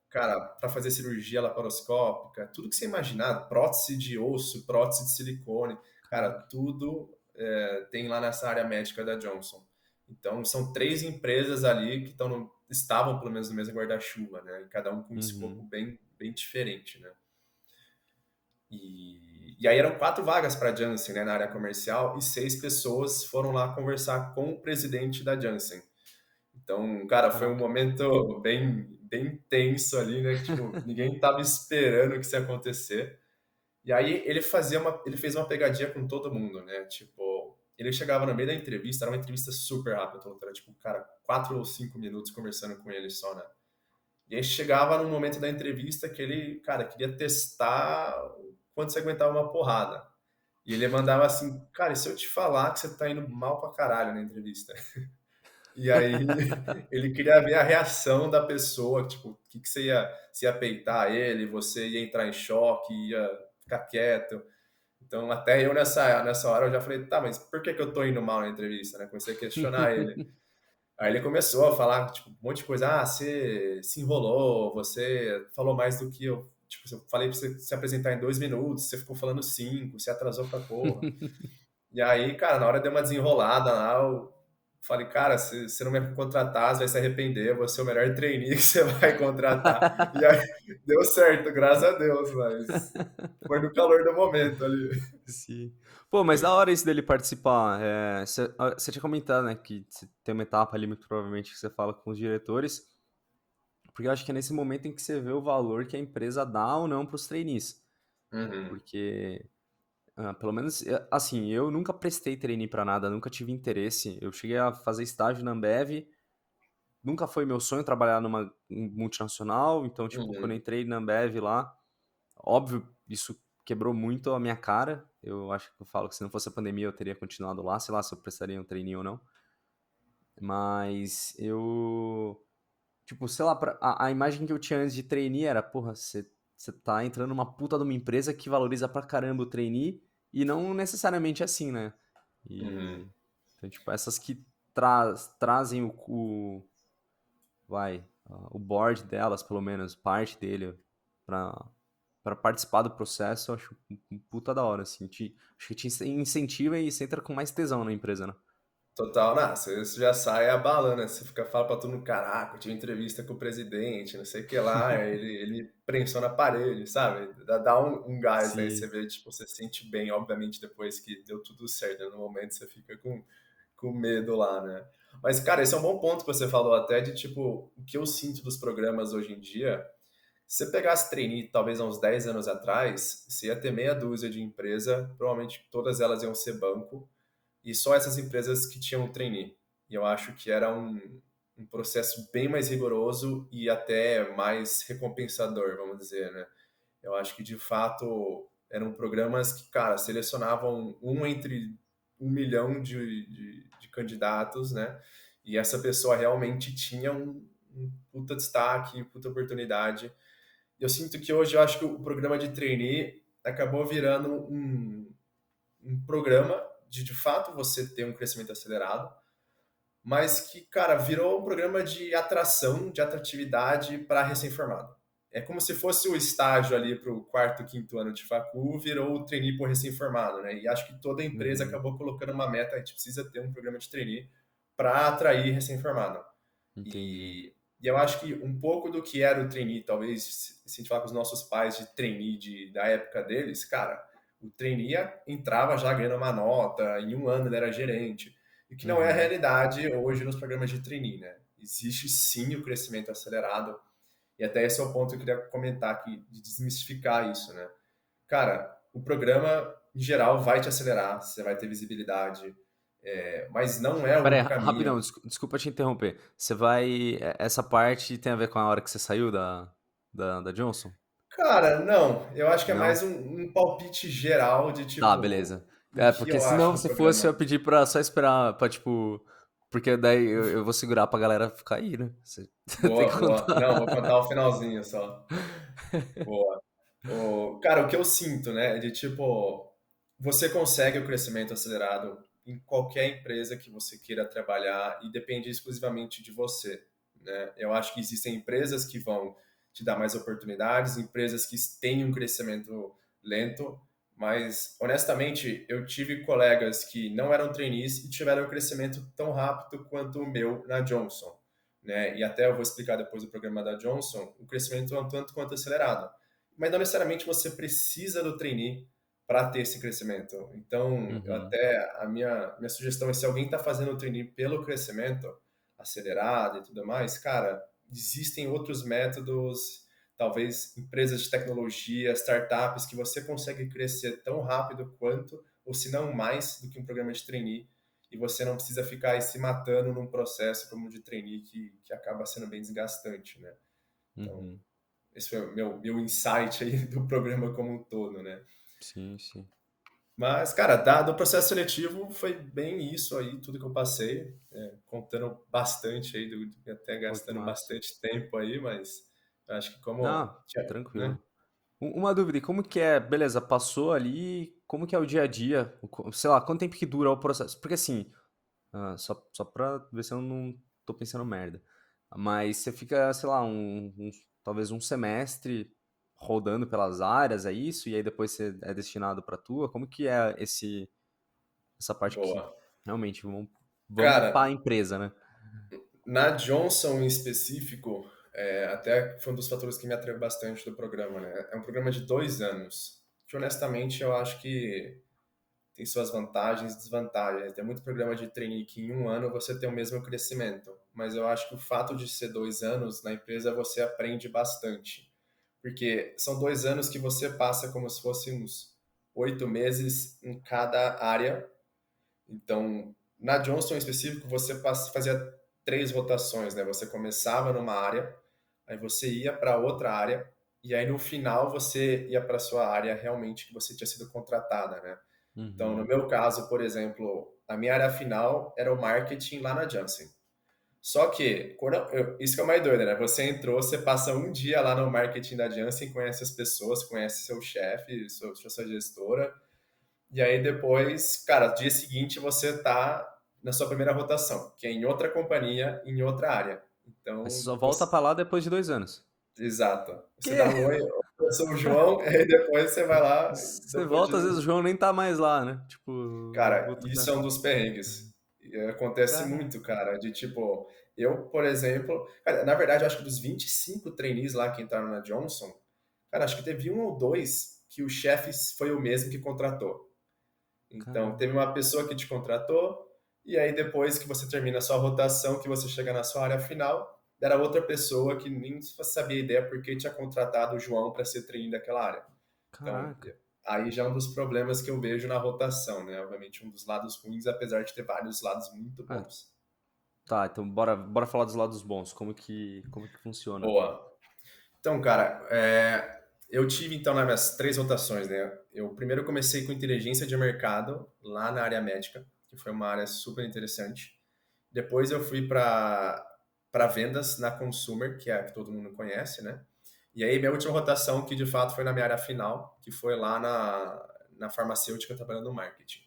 cara, para fazer cirurgia laparoscópica, tudo que você imaginar, prótese de osso, prótese de silicone, cara, Caraca. tudo tem lá nessa área médica da Johnson. Então, são 3 empresas ali que estavam pelo menos no mesmo guarda-chuva, né? E cada um com um escopo Uhum. bem, bem diferente, né? E aí eram 4 vagas para a Janssen, né, na área comercial, e 6 pessoas foram lá conversar com o presidente da Janssen. Então, cara, foi um Caraca. momento bem, bem tenso ali, né? Que, tipo, ninguém tava esperando que isso ia acontecer. E aí ele fez uma pegadinha com todo mundo, né? Tipo, ele chegava no meio da entrevista, era uma entrevista super rápida, era tipo, cara, 4 ou 5 minutos conversando com ele só, né? E aí chegava num momento da entrevista que ele, cara, queria testar o quanto você aguentava uma porrada. E ele mandava assim, cara, e se eu te falar que você tá indo mal pra caralho na entrevista? E aí ele queria ver a reação da pessoa, tipo, o que você ia peitar ele, você ia entrar em choque, ia ficar quieto. Então, até eu nessa hora eu já falei, tá, mas por que que eu tô indo mal na entrevista, né? Comecei a questionar ele. Aí ele começou a falar, tipo, um monte de coisa. Ah, você se enrolou, você falou mais do que eu. Tipo, eu falei pra você se apresentar em 2 minutos, você ficou falando cinco, você atrasou pra porra. E aí, cara, na hora deu uma desenrolada lá, eu falei, cara, se você não me contratar, você vai se arrepender, eu vou ser o melhor trainee que você vai contratar. E aí deu certo, graças a Deus, mas foi no calor do momento ali. Sim. Pô, mas da hora isso dele participar. Você tinha comentado, né, que tem uma etapa ali, muito provavelmente, que você fala com os diretores, porque eu acho que é nesse momento em que você vê o valor que a empresa dá ou não para os trainees. Uhum, Porque, pelo menos, assim, eu nunca prestei trainee para nada, nunca tive interesse. Eu cheguei a fazer estágio na Ambev, nunca foi meu sonho trabalhar numa multinacional, então, tipo, quando eu uhum. entrei na Ambev lá, óbvio, isso quebrou muito a minha cara. Eu acho que eu falo que se não fosse a pandemia eu teria continuado lá, sei lá se eu prestaria um trainee ou não. Mas eu, tipo, sei lá, a imagem que eu tinha antes de trainee era, porra, você tá entrando numa puta de uma empresa que valoriza pra caramba o trainee e não necessariamente assim, né? Uhum. E, então, tipo, essas que trazem o board delas, pelo menos, parte dele, pra, pra participar do processo, eu acho um puta da hora, assim. Acho que te incentiva e você entra com mais tesão na empresa, né? Total, não, você já sai abalando, né? Você fica, fala pra todo mundo, caraca, eu tive entrevista com o presidente, não sei o que lá, ele prensou na parede, sabe? Dá um gás, né? E você Sim. vê, tipo, você se sente bem, obviamente, depois que deu tudo certo, né? No momento você fica com medo lá, né? Mas, cara, esse é um bom ponto que você falou até de, tipo, o que eu sinto dos programas hoje em dia. Se você pegasse trainee, talvez há uns 10 anos atrás, você ia ter meia dúzia de empresa, provavelmente todas elas iam ser banco, e só essas empresas que tinham trainee. E eu acho que era um processo bem mais rigoroso e até mais recompensador, vamos dizer, né? Eu acho que de fato eram programas que, cara, selecionavam um entre 1 milhão de candidatos, né? E essa pessoa realmente tinha um puta destaque, puta oportunidade. E eu sinto que hoje eu acho que o programa de trainee acabou virando um programa de fato você ter um crescimento acelerado, mas que, cara, virou um programa de atração, de atratividade para recém-formado. É como se fosse o estágio ali para o quarto, quinto ano de facul, virou o trainee para recém-formado, né? E acho que toda empresa Uhum. acabou colocando uma meta, a gente precisa ter um programa de trainee para atrair recém-formado. Entendi. E eu acho que um pouco do que era o trainee, talvez, se a gente falar com os nossos pais de trainee da época deles, cara, o trainee entrava já ganhando uma nota, em um ano ele era gerente. E que não é a Uhum. realidade hoje nos programas de trainee, né? Existe sim o crescimento acelerado, e até esse é o ponto que eu queria comentar aqui, de desmistificar isso, né? Cara, o programa, em geral, vai te acelerar, você vai ter visibilidade, mas não é Pera aí, o caminho. rapidão, desculpa te interromper. Você vai. Essa parte tem a ver com a hora que você saiu da Johnson? Cara, não. Eu acho que é mais Não? um palpite geral de Tá, tipo beleza. o que Porque eu senão, acho do se fosse, eu ia programa. pedir pra só esperar pra, tipo. Porque daí eu vou segurar pra galera ficar aí, né? Você tem que Boa, boa. Não, vou contar. contar o finalzinho só. Boa. Cara, o que eu sinto, né, de tipo, você consegue o crescimento acelerado em qualquer empresa que você queira trabalhar e depende exclusivamente de você, né? Eu acho que existem empresas que vão te dar mais oportunidades, empresas que têm um crescimento lento, mas honestamente, eu tive colegas que não eram trainees e tiveram um crescimento tão rápido quanto o meu na Johnson, né? E até eu vou explicar depois do programa da Johnson, o crescimento é um tanto quanto acelerado, mas não necessariamente você precisa do trainee para ter esse crescimento. Então, eu Uhum. até a minha sugestão é se alguém está fazendo o trainee pelo crescimento acelerado e tudo mais, cara, existem outros métodos, talvez empresas de tecnologia, startups que você consegue crescer tão rápido quanto, ou se não mais, do que um programa de trainee. E você não precisa ficar aí se matando num processo como o de trainee que acaba sendo bem desgastante, né? Então, Uhum. esse foi o meu insight aí do programa como um todo, né? Sim, sim. Mas, cara, dado o processo seletivo, foi bem isso aí, tudo que eu passei, contando bastante aí, até Pô, que gastando massa. bastante tempo aí, mas eu acho que como, Não, né? tranquilo. Uma dúvida, e como que é? Beleza, passou ali. como que é o dia a dia? Sei lá, quanto tempo que dura o processo? Porque assim, só pra ver se eu não tô pensando merda. Mas você fica, sei lá, talvez um semestre rodando pelas áreas, é isso? E aí depois você é destinado pra tua? Como que é essa parte que Boa. realmente vamos upar a Cara, empresa, né? na Johnson em específico, até foi um dos fatores que me atraiu bastante do programa, né? É um programa de 2 anos, que honestamente eu acho que tem suas vantagens e desvantagens. Tem muito programa de trainee que em 1 ano você tem o mesmo crescimento, mas eu acho que o fato de ser 2 anos na empresa você aprende bastante, porque são 2 anos que você passa como se fossem uns 8 meses em cada área. Então, na Johnson em específico, você fazia 3 rotações, né? Você começava numa área, aí você ia para outra área, e aí no final você ia para sua área realmente que você tinha sido contratada, né? Então, no Uhum. meu caso, por exemplo, a minha área final era o marketing lá na Janssen. Só que, isso que é o mais doido, né? Você entrou, você passa um dia lá no marketing da Janssen, conhece as pessoas, conhece seu chefe, sua gestora, e aí depois, cara, dia seguinte você tá na sua primeira rotação, que é em outra companhia, em outra área. Aí você Então, só volta pra lá depois de 2 anos. exato. Você dá Que? um oi, eu sou o João, aí depois você vai lá, Você depois volta, de às vezes o João nem tá mais lá, né? Tipo, Cara, outro isso cara. é um dos perrengues. E acontece Cara, muito, cara, de tipo, eu, por exemplo, cara, na verdade, eu acho que dos 25 trainees lá que entraram na Johnson, cara, acho que teve um ou dois que o chefe foi o mesmo que contratou. Então, cara. teve uma pessoa que te contratou, e aí depois que você termina a sua rotação, que você chega na sua área final, era outra pessoa que nem sabia ideia porque tinha contratado o João para ser trainee daquela área. Então, Caraca. aí já é um dos problemas que eu vejo na rotação, né? Obviamente, um dos lados ruins, apesar de ter vários lados muito Ah, bons. tá, então bora falar dos lados bons. Como que funciona? Boa. Então, cara, eu tive então nas minhas 3 rotações, né? Eu primeiro comecei com inteligência de mercado lá na área médica, que foi uma área super interessante. Depois eu fui para vendas na Consumer, que é a que todo mundo conhece, né? E aí minha última rotação, que de fato foi na minha área final, que foi lá na farmacêutica trabalhando no marketing.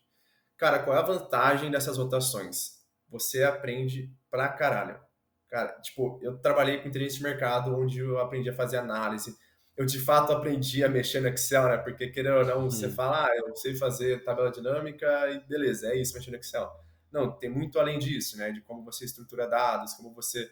Cara, qual é a vantagem dessas rotações? Você aprende pra caralho. Cara, tipo, eu trabalhei com inteligência de mercado, onde eu aprendi a fazer análise. Eu, de fato, aprendi a mexer no Excel, né? Porque, querendo ou não, você fala, eu sei fazer tabela dinâmica e beleza, é isso, mexer no Excel. Não, tem muito além disso, né? De como você estrutura dados, como você...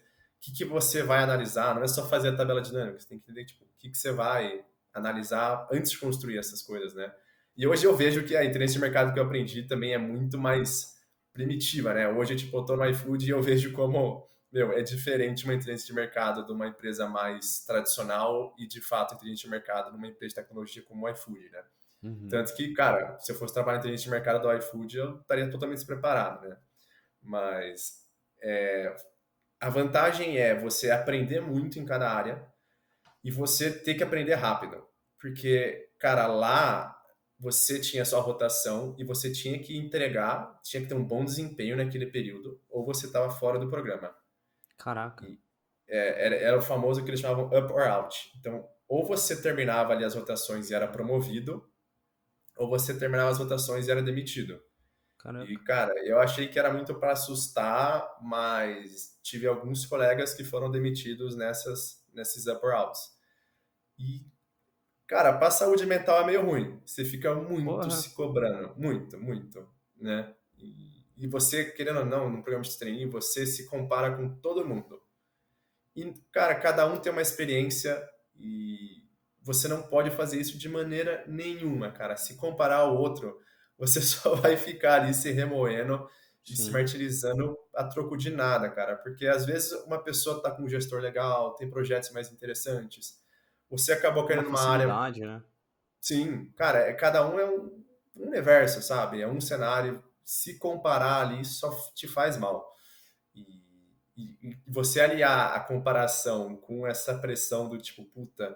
O que você vai analisar? Não é só fazer a tabela dinâmica, você tem que entender, tipo, o que você vai analisar antes de construir essas coisas, né? E hoje eu vejo que a inteligência de mercado que eu aprendi também é muito mais primitiva, né? Hoje, tipo, eu tô no iFood e eu vejo como, meu, é diferente uma inteligência de mercado de uma empresa mais tradicional e, de fato, inteligência de mercado de uma empresa de tecnologia como o iFood, né? Uhum. Tanto que, cara, se eu fosse trabalhar em inteligência de mercado do iFood, eu estaria totalmente despreparado, né? Mas a vantagem é você aprender muito em cada área e você ter que aprender rápido. Porque, cara, lá você tinha sua rotação e você tinha que entregar, tinha que ter um bom desempenho naquele período, ou você estava fora do programa. Caraca. E era o famoso que eles chamavam up or out. Então, ou você terminava ali as rotações e era promovido, ou você terminava as rotações e era demitido. E, Caraca. cara, eu achei que era muito para assustar, mas tive alguns colegas que foram demitidos nesses up or outs. E, cara, pra saúde mental é meio ruim. Você fica muito Porra. se cobrando. Muito, muito, né? E você, querendo ou não, no programa de treininho, você se compara com todo mundo. E, cara, cada um tem uma experiência e você não pode fazer isso de maneira nenhuma, cara. Se comparar ao outro, você só vai ficar ali se remoendo e se Sim. martirizando a troco de nada, cara. Porque às vezes uma pessoa tá com um gestor legal, tem projetos mais interessantes. Você acabou Uma caindo numa área. facilidade, né? Sim, cara, cada um é um universo, sabe? É um cenário. Se comparar ali só te faz mal. E, e você aliar a comparação com essa pressão do tipo, puta,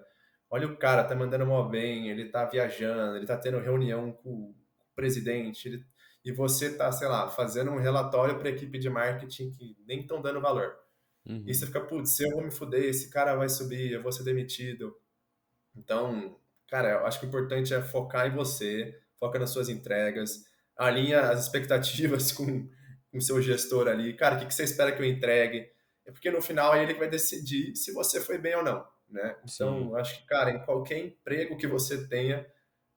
olha o cara, tá mandando mó bem, ele tá viajando, ele tá tendo reunião com o presidente, e você tá, sei lá, fazendo um relatório para a equipe de marketing que nem estão dando valor. E você Uhum. fica, putz, se eu vou me fuder, esse cara vai subir, eu vou ser demitido. Então, cara, eu acho que o importante é focar em você, foca nas suas entregas, alinha as expectativas com o seu gestor ali. Cara, o que você espera que eu entregue? É porque no final é ele que vai decidir se você foi bem ou não, né? Sim. Então, eu acho que, cara, em qualquer emprego que você tenha,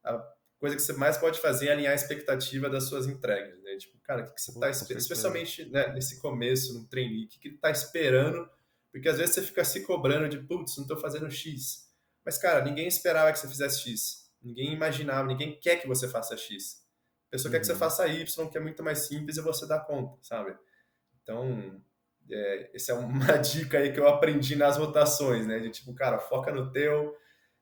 a coisa que você mais pode fazer é alinhar a expectativa das suas entregas, né? Tipo, cara, o que você Pô, está com esperando, certeza. especialmente, né, nesse começo, no trainee, o que ele está esperando? Porque às vezes você fica se cobrando de, putz, não estou fazendo X. Mas, cara, ninguém esperava que você fizesse X. Ninguém imaginava, ninguém quer que você faça X. A pessoa quer que você Uhum. faça Y, que é muito mais simples e você dá conta, sabe? Então, essa é uma dica aí que eu aprendi nas rotações, né? De tipo, cara, foca no teu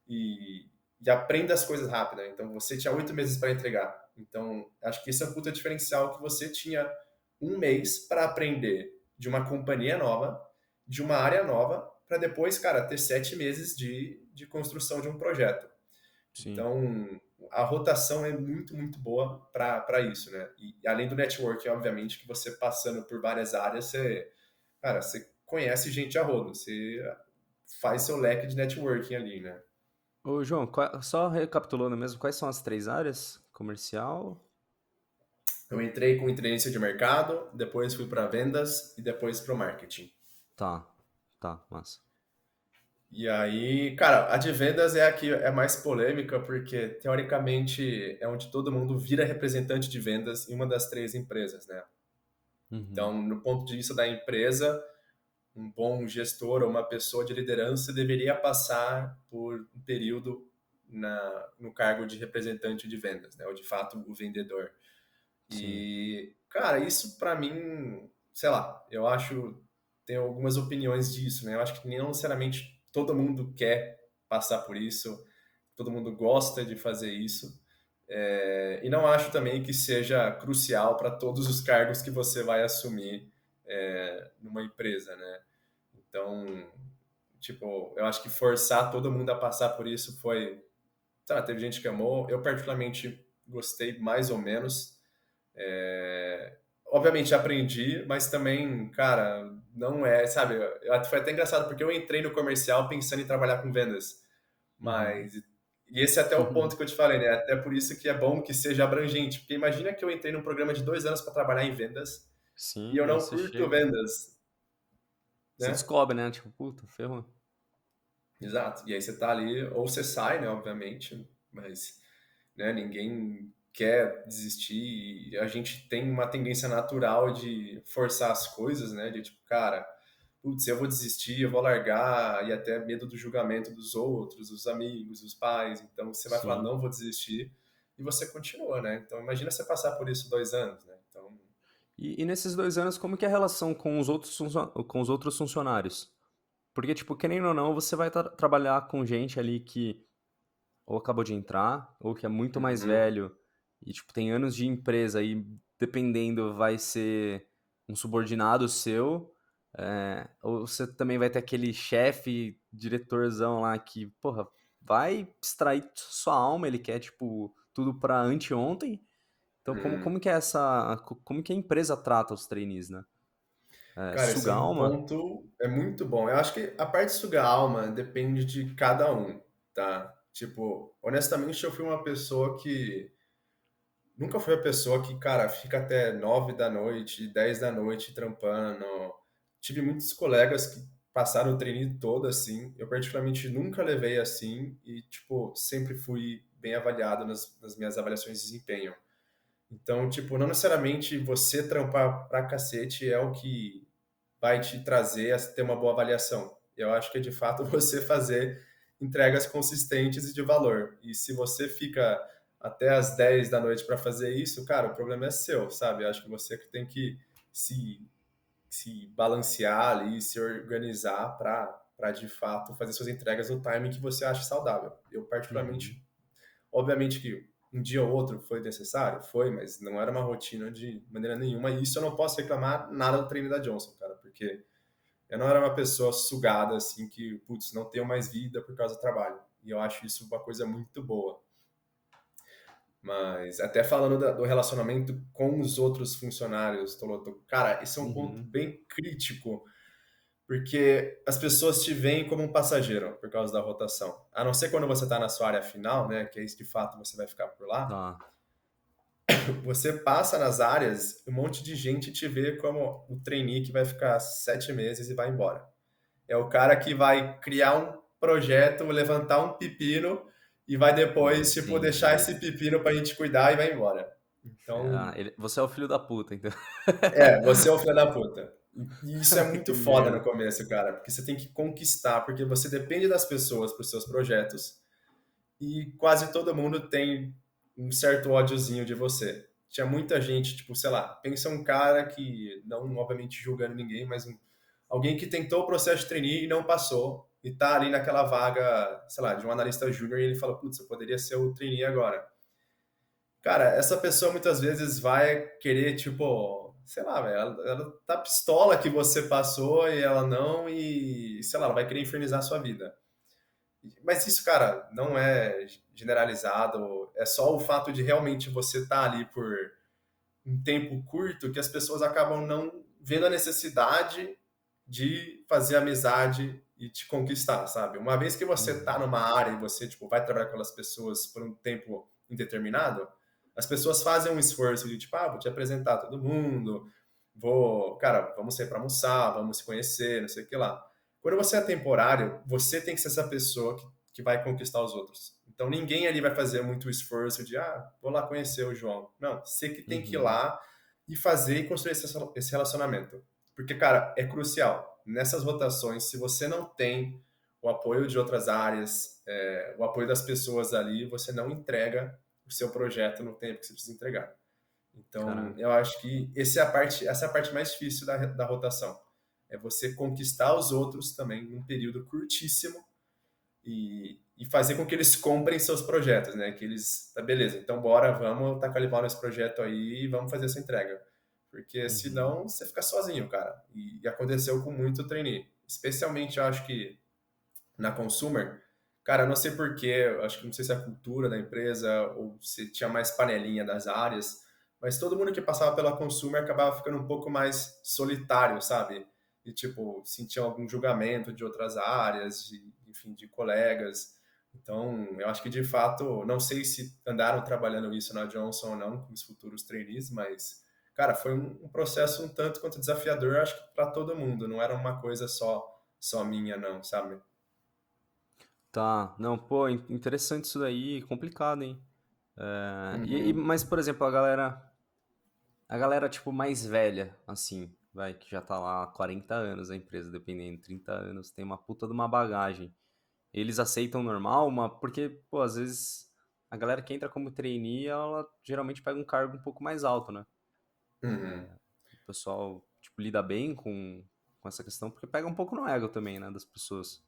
e, e aprenda as coisas rápido, né? Então, você tinha 8 meses para entregar. Então, acho que esse é um puta diferencial que você tinha um mês para aprender de uma companhia nova, de uma área nova, para depois, cara, ter 7 meses de construção de um projeto. Sim. Então, a rotação é muito, muito boa para isso, né? E além do networking, obviamente, que você passando por várias áreas, cara, você conhece gente a rodo, você faz seu leque de networking ali, né? Ô, João, só recapitulando mesmo, quais são as três áreas? Comercial? Eu entrei com inteligência de mercado, depois fui para vendas e depois para o marketing. Tá, tá, massa. E aí, cara, a de vendas é a que é mais polêmica, porque teoricamente é onde todo mundo vira representante de vendas em uma das três empresas, né? Uhum. Então, no ponto de vista da empresa, um bom gestor ou uma pessoa de liderança deveria passar por um período no cargo de representante de vendas, né? Ou de fato o vendedor. Sim. E, cara, isso para mim, sei lá, eu acho, tenho algumas opiniões disso, né? Eu acho que não necessariamente todo mundo quer passar por isso, todo mundo gosta de fazer isso. E não acho também que seja crucial para todos os cargos que você vai assumir numa empresa, né? Então, tipo, eu acho que forçar todo mundo a passar por isso foi, sei lá, teve gente que amou, eu particularmente gostei mais ou menos. Obviamente aprendi, mas também, cara, não é, sabe? Foi até engraçado porque eu entrei no comercial pensando em trabalhar com vendas, Uhum. mas e esse é até o ponto que eu te falei, né? Até por isso que é bom que seja abrangente, porque imagina que eu entrei num programa de 2 anos para trabalhar em vendas e eu Sim, aí não você curto chega. vendas, Você né? descobre, né? Tipo, puta, ferrou. Exato. E aí você tá ali, ou você sai, né, obviamente, mas né, ninguém quer desistir e a gente tem uma tendência natural de forçar as coisas, né? De tipo, cara, putz, eu vou desistir, eu vou largar, e até medo do julgamento dos outros, dos amigos, dos pais. Então você vai falar, Sim. não vou desistir, e você continua, né? Então imagina você passar por isso 2 anos, né? Então, E nesses 2 anos, como que é a relação com com os outros funcionários? Porque, tipo, querendo ou não, você vai trabalhar com gente ali que ou acabou de entrar, ou que é muito mais uhum, velho e, tipo, tem anos de empresa e, dependendo, vai ser um subordinado seu, ou você também vai ter aquele chefe, diretorzão lá que, porra, vai extrair sua alma, ele quer, tipo, tudo pra anteontem. Então, uhum. como que a empresa trata os trainees, né? Cara, esse é Suga a um alma? ponto, é muito bom. Eu acho que a parte de sugar a alma depende de cada um, tá? Tipo, honestamente, eu fui uma pessoa que nunca fui a pessoa que, cara, fica até 9 da noite, 10 da noite trampando. Tive muitos colegas que passaram o treino todo assim. Eu, particularmente, nunca levei assim e, tipo, sempre fui bem avaliado nas minhas avaliações de desempenho. Então, tipo, não necessariamente você trampar pra cacete é o que vai te trazer a ter uma boa avaliação. Eu acho que é de fato você fazer entregas consistentes e de valor. E se você fica até as 10 da noite para fazer isso, cara, o problema é seu, sabe? Eu acho que você que tem que se, se balancear ali, se organizar para de fato fazer suas entregas no timing que você acha saudável. Eu Uhum. particularmente, obviamente que um dia ou outro foi necessário, foi, mas não era uma rotina de maneira nenhuma. E isso eu não posso reclamar nada do treino da Johnson, cara, porque eu não era uma pessoa sugada, assim, que, putz, não tenho mais vida por causa do trabalho. E eu acho isso uma coisa muito boa. Mas até falando do relacionamento com os outros funcionários, Toloto, cara, esse é um ponto Uhum. bem crítico, porque as pessoas te veem como um passageiro por causa da rotação. A não ser quando você está na sua área final, né, que é isso de fato você vai ficar por lá. Tá. você passa nas áreas, um monte de gente te vê como o trainee que vai ficar 7 meses e vai embora. É o cara que vai criar um projeto, levantar um pepino e vai depois, tipo, deixar Entendi. esse pepino pra gente cuidar e vai embora. Então, Você é o filho da puta, então. você é o filho da puta. E isso é Que muito foda no merda. começo, cara, porque você tem que conquistar, porque você depende das pessoas para os seus projetos e quase todo mundo tem um certo ódiozinho de você. Tinha muita gente, tipo, sei lá, pensa um cara que, não obviamente julgando ninguém, mas alguém que tentou o processo de trainee e não passou, e tá ali naquela vaga, sei lá, de um analista júnior, e ele fala, putz, eu poderia ser o trainee agora. Cara, essa pessoa muitas vezes vai querer, tipo, sei lá, velho, ela tá pistola que você passou e ela não, e sei lá, ela vai querer infernizar a sua vida. Mas isso, cara, não é generalizado, é só o fato de realmente você estar ali por um tempo curto que as pessoas acabam não vendo a necessidade de fazer amizade e te conquistar, sabe? Uma vez que você tá Uhum. numa área e você, tipo, vai trabalhar com aquelas pessoas por um tempo indeterminado, as pessoas fazem um esforço de, tipo, vou te apresentar a todo mundo, cara, vamos sair para almoçar, vamos se conhecer, não sei o que lá. Quando você é temporário, você tem que ser essa pessoa que vai conquistar os outros. Então ninguém ali vai fazer muito esforço de, vou lá conhecer o João. Não, você que tem que ir Uhum. lá e fazer e construir esse relacionamento. Porque, cara, é crucial. Nessas rotações, se você não tem o apoio de outras áreas, o apoio das pessoas ali, você não entrega o seu projeto no tempo que você precisa entregar. Então, Caraca. eu acho que essa é a parte mais difícil da rotação. É você conquistar os outros também num período curtíssimo e fazer com que eles comprem seus projetos, né? Que eles, tá beleza, então bora, vamos tacar pau nesse projeto aí e vamos fazer essa entrega. Porque Uhum. senão você fica sozinho, cara. E aconteceu com muito trainee. Especialmente, eu acho que na Consumer, cara, eu não sei porquê, eu acho que não sei se é a cultura da empresa ou se tinha mais panelinha das áreas, mas todo mundo que passava pela Consumer acabava ficando um pouco mais solitário, sabe? E, tipo, sentia algum julgamento de outras áreas, enfim, de colegas. Então, eu acho que, de fato, não sei se andaram trabalhando isso na Johnson ou não, com os futuros trainees, mas, cara, foi um processo um tanto quanto desafiador, acho que para todo mundo, não era uma coisa só minha, não, sabe? Tá, não, pô, interessante isso daí, complicado, hein? Uhum. Mas, por exemplo, a galera, tipo, mais velha, assim, vai, que já tá lá há 40 anos a empresa, dependendo, 30 anos, tem uma puta de uma bagagem. Eles aceitam normal, porque, pô, às vezes a galera que entra como trainee, ela geralmente pega um cargo um pouco mais alto, né? Uhum. O pessoal, tipo, lida bem com essa questão, porque pega um pouco no ego também, né, das pessoas.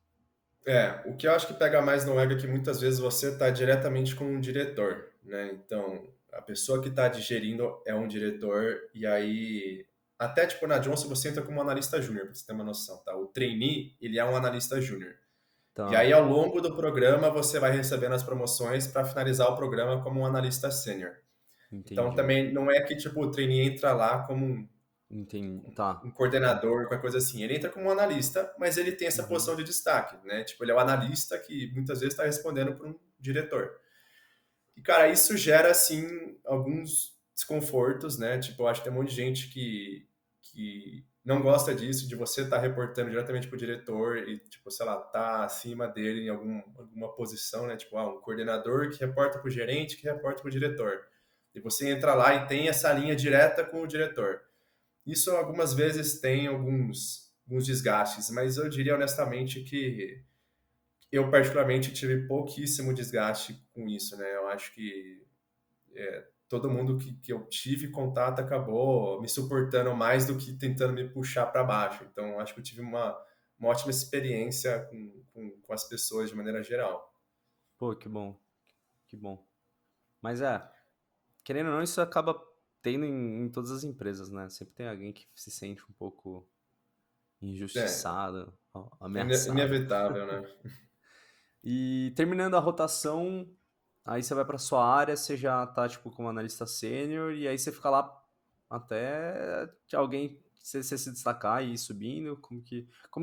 O que eu acho que pega mais no ego é que muitas vezes você está diretamente com um diretor, né? Então, a pessoa que está digerindo é um diretor, e aí, até tipo na Johnson você entra como analista júnior, para você ter uma noção, tá? O trainee, ele é um analista júnior. E Tá, aí, ao longo do programa, você vai recebendo as promoções para finalizar o programa como um analista sênior. Então, entendi. também não é que tipo o trainee entra lá como Entendi, tá. um coordenador, qualquer coisa assim. Ele entra como um analista, mas ele tem essa Uhum. posição de destaque, né? Tipo, ele é o analista que muitas vezes está respondendo para um diretor. E, cara, isso gera, assim, alguns desconfortos, né? Tipo, eu acho que tem um monte de gente que não gosta disso, de você estar reportando diretamente pro diretor e, tipo, sei lá, tá acima dele em alguma posição, né? Tipo, um coordenador que reporta pro gerente, que reporta pro diretor. E você entra lá e tem essa linha direta com o diretor. Isso algumas vezes tem alguns desgastes, mas eu diria honestamente que eu particularmente tive pouquíssimo desgaste com isso, né? Eu acho que todo mundo que eu tive contato acabou me suportando mais do que tentando me puxar para baixo. Então, eu acho que eu tive uma ótima experiência com as pessoas de maneira geral. Pô, que bom, que bom. Mas querendo ou não, isso acaba tendo em todas as empresas, né? Sempre tem alguém que se sente um pouco É, injustiçado, ameaçado. inevitável, né? E terminando a rotação, aí você vai pra sua área, você já tá, tipo, como analista sênior, e aí você fica lá até que alguém, você se destacar e ir subindo. Como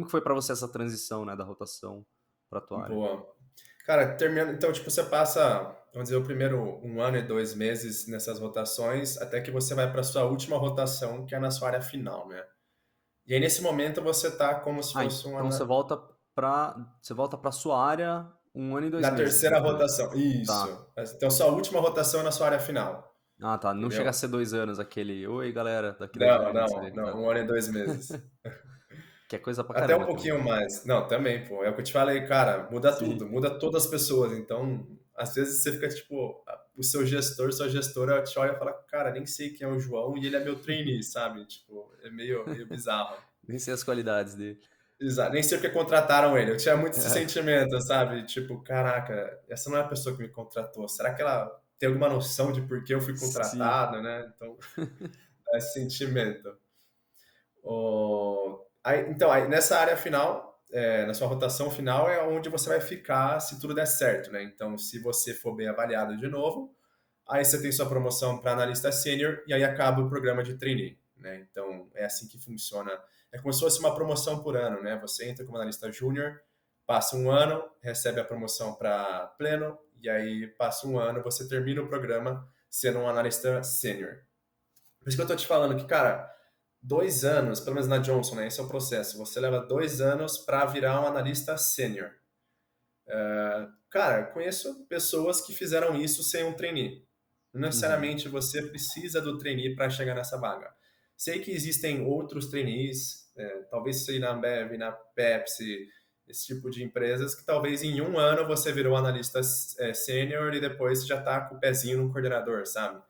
que foi pra você essa transição, né, da rotação pra tua área? Boa. Cara, terminando, então, tipo, você passa. vamos dizer, o primeiro 1 ano e 2 meses nessas rotações, até que você vai para sua última rotação, que é na sua área final, né? E aí, nesse momento, você tá como se Ah, fosse então você volta para sua área 1 ano e 2 na meses terceira depois. rotação. Isso. Tá. Então, sua última rotação é na sua área final, Ah, tá. Não chega a entendeu? ser 2 anos aquele. Oi, galera, daqui 2 anos, Não, não sei o não, quê. não. Tá. 1 ano e 2 meses. Que é coisa pra Até um caramba também. pouquinho mais. Não, também, pô. É o que eu te falei, cara, muda Sim. tudo, muda todas as pessoas. Então, às vezes você fica tipo, o seu gestor, sua gestora te olha e fala, cara, nem sei quem é o João e ele é meu trainee, sabe? Tipo, é meio bizarro. Nem sei as qualidades dele. Exato. Nem sei porque contrataram ele. Eu tinha muito esse sentimento, sabe? Tipo, caraca, essa não é a pessoa que me contratou. Será que ela tem alguma noção de por que eu fui Sim. contratado, né? Então, dá esse sentimento. Então, aí, nessa área final, na sua rotação final, é onde você vai ficar se tudo der certo, né? Então, se você for bem avaliado de novo, aí você tem sua promoção para analista sênior e aí acaba o programa de trainee, né? Então, é assim que funciona. É como se fosse uma promoção por ano, né? Você entra como analista júnior, passa 1 ano, recebe a promoção para pleno e aí passa 1 ano, você termina o programa sendo um analista sênior. Por isso que eu tô te falando que, cara, 2 anos, pelo menos na Johnson, né? Esse é o processo. Você leva 2 anos para virar um analista sênior. Cara, conheço pessoas que fizeram isso sem um trainee. Não Uhum. necessariamente você precisa do trainee para chegar nessa vaga. Sei que existem outros trainees, talvez seja na Ambev, na Pepsi, esse tipo de empresas, que talvez em 1 ano você virou analista sênior e depois já está com o pezinho no coordenador, sabe?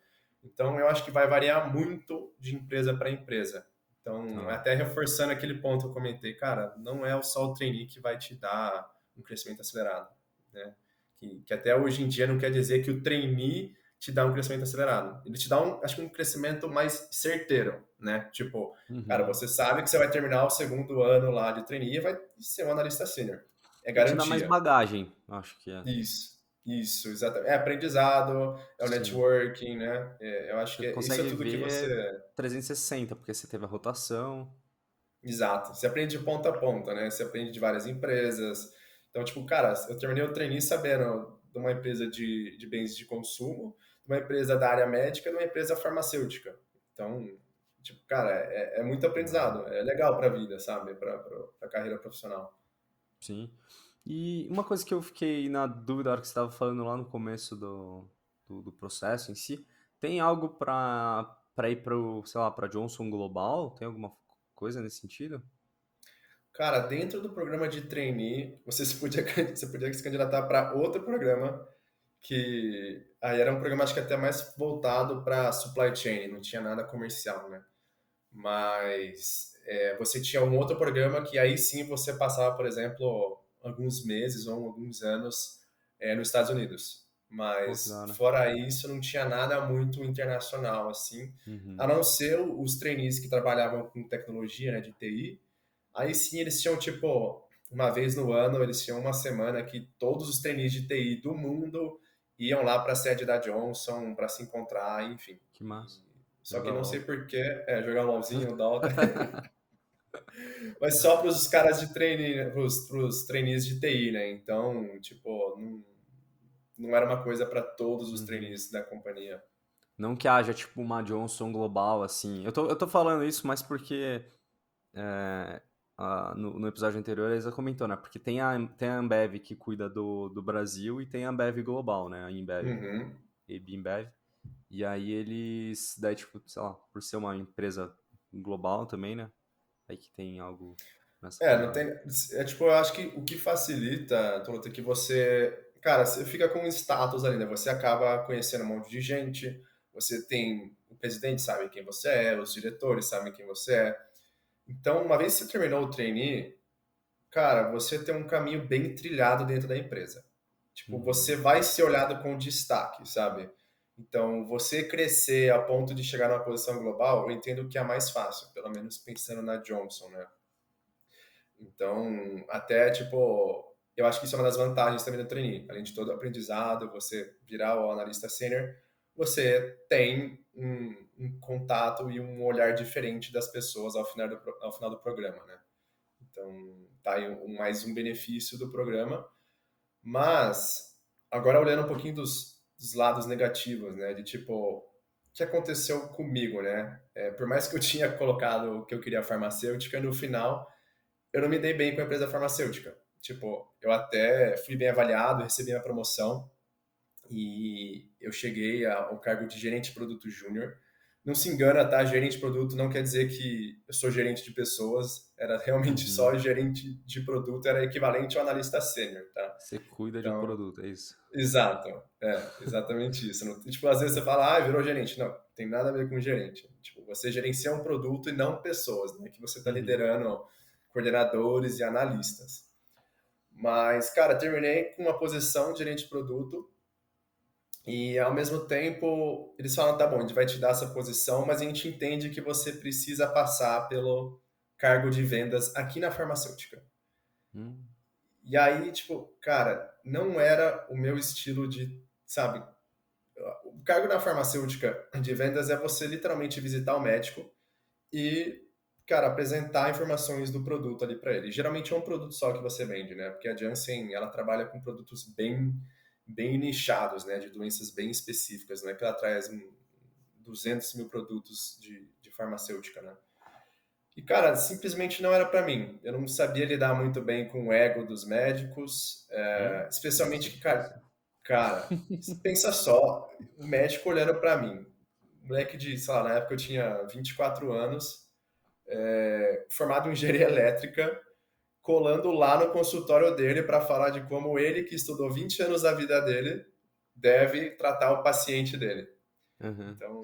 Então eu acho que vai variar muito de empresa para empresa. Então, Tá. até reforçando aquele ponto que eu comentei, cara, não é só o trainee que vai te dar um crescimento acelerado, né? Que até hoje em dia não quer dizer que o trainee te dá um crescimento acelerado. Ele te dá acho que um crescimento mais certeiro, né? Tipo, cara, Uhum. você sabe que você vai terminar o segundo ano lá de trainee e vai ser um analista sênior. É Ele te dá mais garantia. bagagem, acho que é. Isso, exatamente. É aprendizado, é o Sim. networking, né? Eu acho Você que isso é consegue tudo que ver você. 360, porque você teve a rotação. Exato. Você aprende de ponta a ponta, né? Você aprende de várias empresas. Então, tipo, cara, eu terminei o trainee sabendo de uma empresa de bens de consumo, de uma empresa da área médica e de uma empresa farmacêutica. Então, tipo, cara, é muito Legal. aprendizado. É legal pra vida, sabe? Pra carreira profissional. Sim. E uma coisa que eu fiquei na dúvida na hora que você estava falando lá no começo do processo em si, tem algo para ir para sei lá, para Johnson Global? Tem alguma coisa nesse sentido? Cara, dentro do programa de trainee, você podia se candidatar para outro programa que aí era um programa acho que até mais voltado para supply chain, não tinha nada comercial, né? Mas você tinha um outro programa que aí sim você passava, por exemplo, alguns meses ou alguns anos nos Estados Unidos. Pô, que da Mas hora. fora isso, não tinha nada muito internacional assim, a Uhum. não ser os trainees que trabalhavam com tecnologia, né, de TI. Aí sim eles tinham tipo uma vez no ano, eles tinham uma semana que todos os trainees de TI do mundo iam lá para a sede da Johnson para se encontrar, enfim. Que massa. Só que Jogar não sei LOL. por quê, jogar um LOLzinho, Dota, mas só para os caras de treine, pros trainees de TI, né? Então, tipo, não era uma coisa para todos os Uhum. trainees da companhia. Não que haja tipo uma Johnson Global assim. Eu tô falando isso mais porque no episódio anterior a Isa comentou, né? Porque tem a Ambev que cuida do Brasil e tem a Ambev Global, né? A Embev, Uhum. AB Embev. E aí eles, daí, tipo, sei lá, por ser uma empresa global também, né? Aí que tem algo nessa Não pegada. tem. Tipo, eu acho que o que facilita, Toluta, é que você. Cara, você fica com status ali, né? Você acaba conhecendo um monte de gente, você tem. O presidente sabe quem você é, os diretores sabem quem você é. Então, uma vez que você terminou o trainee, cara, você tem um caminho bem trilhado dentro da empresa. Tipo, Uhum. você vai ser olhado com destaque, sabe? Então, você crescer a ponto de chegar numa posição global, eu entendo que é a mais fácil, pelo menos pensando na Johnson, né? Então, até, tipo, eu acho que isso é uma das vantagens também do trainee. Além de todo o aprendizado, você virar o analista sênior, você tem um contato e um olhar diferente das pessoas ao final do programa, né? Então, tá aí mais um benefício do programa. Mas, agora olhando um pouquinho dos lados negativos, né? De tipo, o que aconteceu comigo, né? Por mais que eu tinha colocado que eu queria farmacêutica, no final eu não me dei bem com a empresa farmacêutica. Tipo, eu até fui bem avaliado, recebi a promoção e eu cheguei ao cargo de gerente de produto júnior. Não se engana, tá? Gerente de produto não quer dizer que eu sou gerente de pessoas, era realmente Uhum. só gerente de produto, era equivalente ao analista sênior, tá? Você cuida de um Então, produto, é isso. exato, exatamente isso. Tipo, às vezes você fala, virou gerente. Não, tem nada a ver com gerente. Tipo, você gerencia um produto e não pessoas, né? Que você está Uhum. liderando coordenadores e analistas. Mas, cara, terminei com uma posição de gerente de produto e, ao mesmo tempo, eles falam, tá bom, a gente vai te dar essa posição, mas a gente entende que você precisa passar pelo cargo de vendas aqui na farmacêutica. Hum. E aí, tipo, cara, não era o meu estilo de, sabe, o cargo na farmacêutica de vendas é você literalmente visitar o médico e, cara, apresentar informações do produto ali para ele. Geralmente é um produto só que você vende, né? Porque a Janssen, ela trabalha com produtos bem nichados, né? De doenças bem específicas, né? Que ela traz 200 mil produtos de farmacêutica, né? E, cara, simplesmente não era para mim. Eu não sabia lidar muito bem com o ego dos médicos, especialmente Nossa, que, difícil. cara, pensa só, o médico olhando para mim, moleque de, sei lá, na época eu tinha 24 anos, formado em engenharia elétrica, colando lá no consultório dele para falar de como ele, que estudou 20 anos da vida dele, deve tratar o paciente dele. Uhum. Então,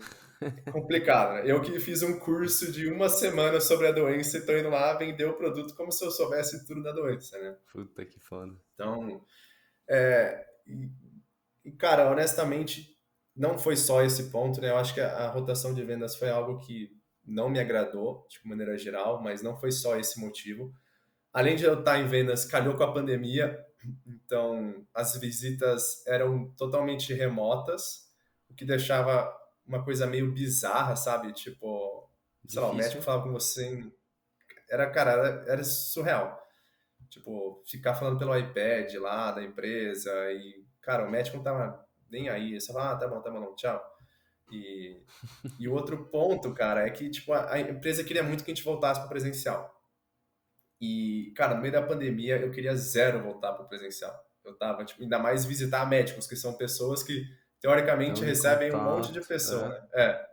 é complicado, né? Eu que fiz um curso de uma semana sobre a doença e tô indo lá vender o produto como se eu soubesse tudo da doença, né? Puta que foda. Então, é, cara, honestamente, não foi só esse ponto, né? Eu acho que a rotação de vendas foi algo que não me agradou, de maneira geral, mas não foi só esse motivo. Além de eu estar em vendas, calhou com a pandemia, então as visitas eram totalmente remotas, o que deixava uma coisa meio bizarra, sabe? Tipo, sei lá, o médico Difícil. falava com você, era surreal. Tipo, ficar falando pelo iPad lá da empresa e, cara, o médico não tava nem aí. Você fala, tá bom, tchau. E, e o outro ponto, cara, é que, tipo, a empresa queria muito que a gente voltasse para presencial. E, cara, no meio da pandemia, eu queria zero voltar para o presencial. Eu tava, tipo, ainda mais visitar médicos, que são pessoas que, teoricamente, Estão em recebem um monte de contato. pessoa, É. né?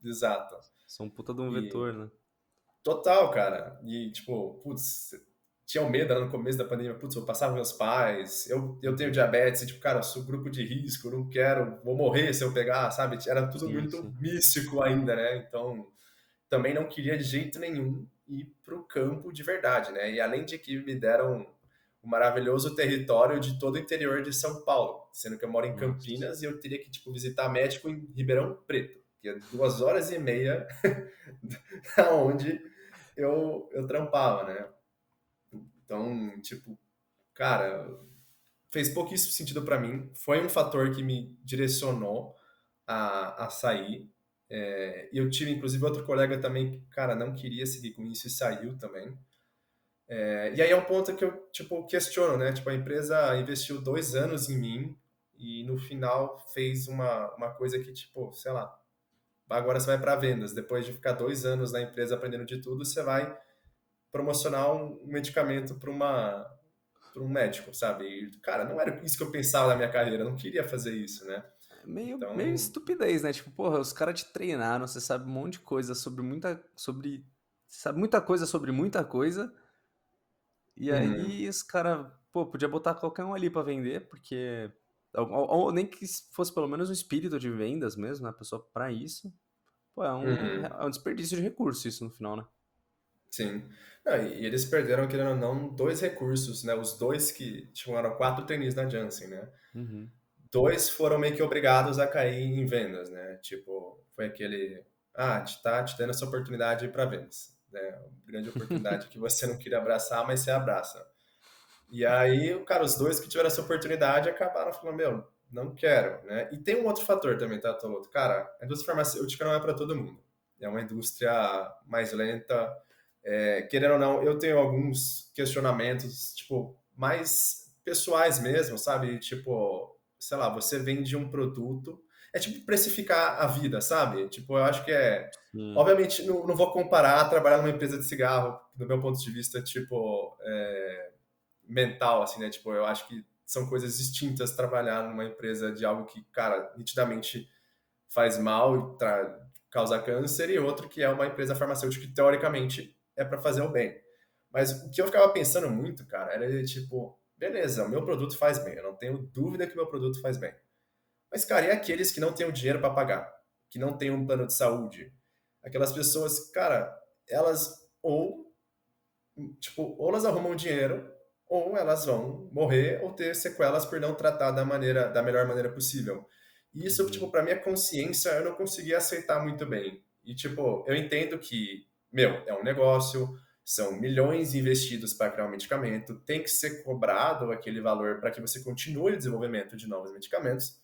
Exato. São um puta de um E vetor, né? total, cara. E, tipo, putz, tinha um medo, né, no começo da pandemia, putz, vou passar meus pais, eu tenho Uhum. diabetes, e, tipo, cara, eu sou grupo de risco, eu não quero, vou morrer se eu pegar, sabe? Era tudo Sim, muito sim. místico ainda, né? Então, também não queria de jeito nenhum ir pro campo de verdade, né? E além de que me deram o maravilhoso território de todo o interior de São Paulo, sendo que eu moro em Nossa. Campinas e eu teria que, tipo, visitar médico em Ribeirão Preto, que é 2 horas e meia aonde eu trampava, né? Então, tipo, cara, fez pouquíssimo sentido para mim. Foi um fator que me direcionou a sair. E eu tive, inclusive, outro colega também que, cara, não queria seguir com isso e saiu também. E aí é um ponto que eu, tipo, questiono, né? Tipo, a empresa investiu 2 anos em mim e no final fez uma coisa que, tipo, sei lá, agora você vai para vendas. Depois de ficar 2 anos na empresa aprendendo de tudo, você vai promocionar um medicamento para um médico, sabe? E, cara, não era isso que eu pensava na minha carreira, eu não queria fazer isso, né? É meio Então, estupidez, né? Tipo, porra, os caras te treinaram, você sabe um monte de coisa sobre muita. Sobre. Sabe muita coisa sobre muita coisa. E uhum, aí os caras, pô, podia botar qualquer um ali pra vender, porque. Ou nem que fosse pelo menos um espírito de vendas mesmo, né? A pessoa pra isso. Pô, uhum, é um desperdício de recurso isso no final, né? sim. Não, e eles perderam, querendo ou não, dois recursos, né? Os dois que tinham 4 trainees na Janssen, né? Uhum. Dois foram meio que obrigados a cair em vendas, né? Tipo, foi aquele, tá te dando essa oportunidade para vendas, né? Uma grande oportunidade que você não queria abraçar, mas você abraça. E aí, cara, os dois que tiveram essa oportunidade acabaram falando, meu, não quero, né? E tem um outro fator também, tá, Toloto? Cara, a indústria farmacêutica não é para todo mundo. É uma indústria mais lenta. Querendo ou não, eu tenho alguns questionamentos, tipo, mais pessoais mesmo, sabe? Tipo, sei lá, você vende um produto, é tipo precificar a vida, sabe? Tipo, eu acho que é, Sim. obviamente, não vou comparar trabalhar numa empresa de cigarro, do meu ponto de vista, tipo, mental, assim, né? Tipo, eu acho que são coisas distintas trabalhar numa empresa de algo que, cara, nitidamente faz mal e causa câncer, e outro que é uma empresa farmacêutica que, teoricamente, é para fazer o bem. Mas o que eu ficava pensando muito, cara, era tipo, beleza, o meu produto faz bem, eu não tenho dúvida que o meu produto faz bem. Mas, cara, e aqueles que não têm o dinheiro para pagar? Que não têm um plano de saúde? Aquelas pessoas, cara, elas ou elas arrumam dinheiro, ou elas vão morrer ou ter sequelas por não tratar da melhor maneira possível. E isso, tipo, Uhum. pra minha consciência, eu não conseguia aceitar muito bem. E, tipo, eu entendo que, meu, é um negócio, são milhões investidos para criar um medicamento, tem que ser cobrado aquele valor para que você continue o desenvolvimento de novos medicamentos.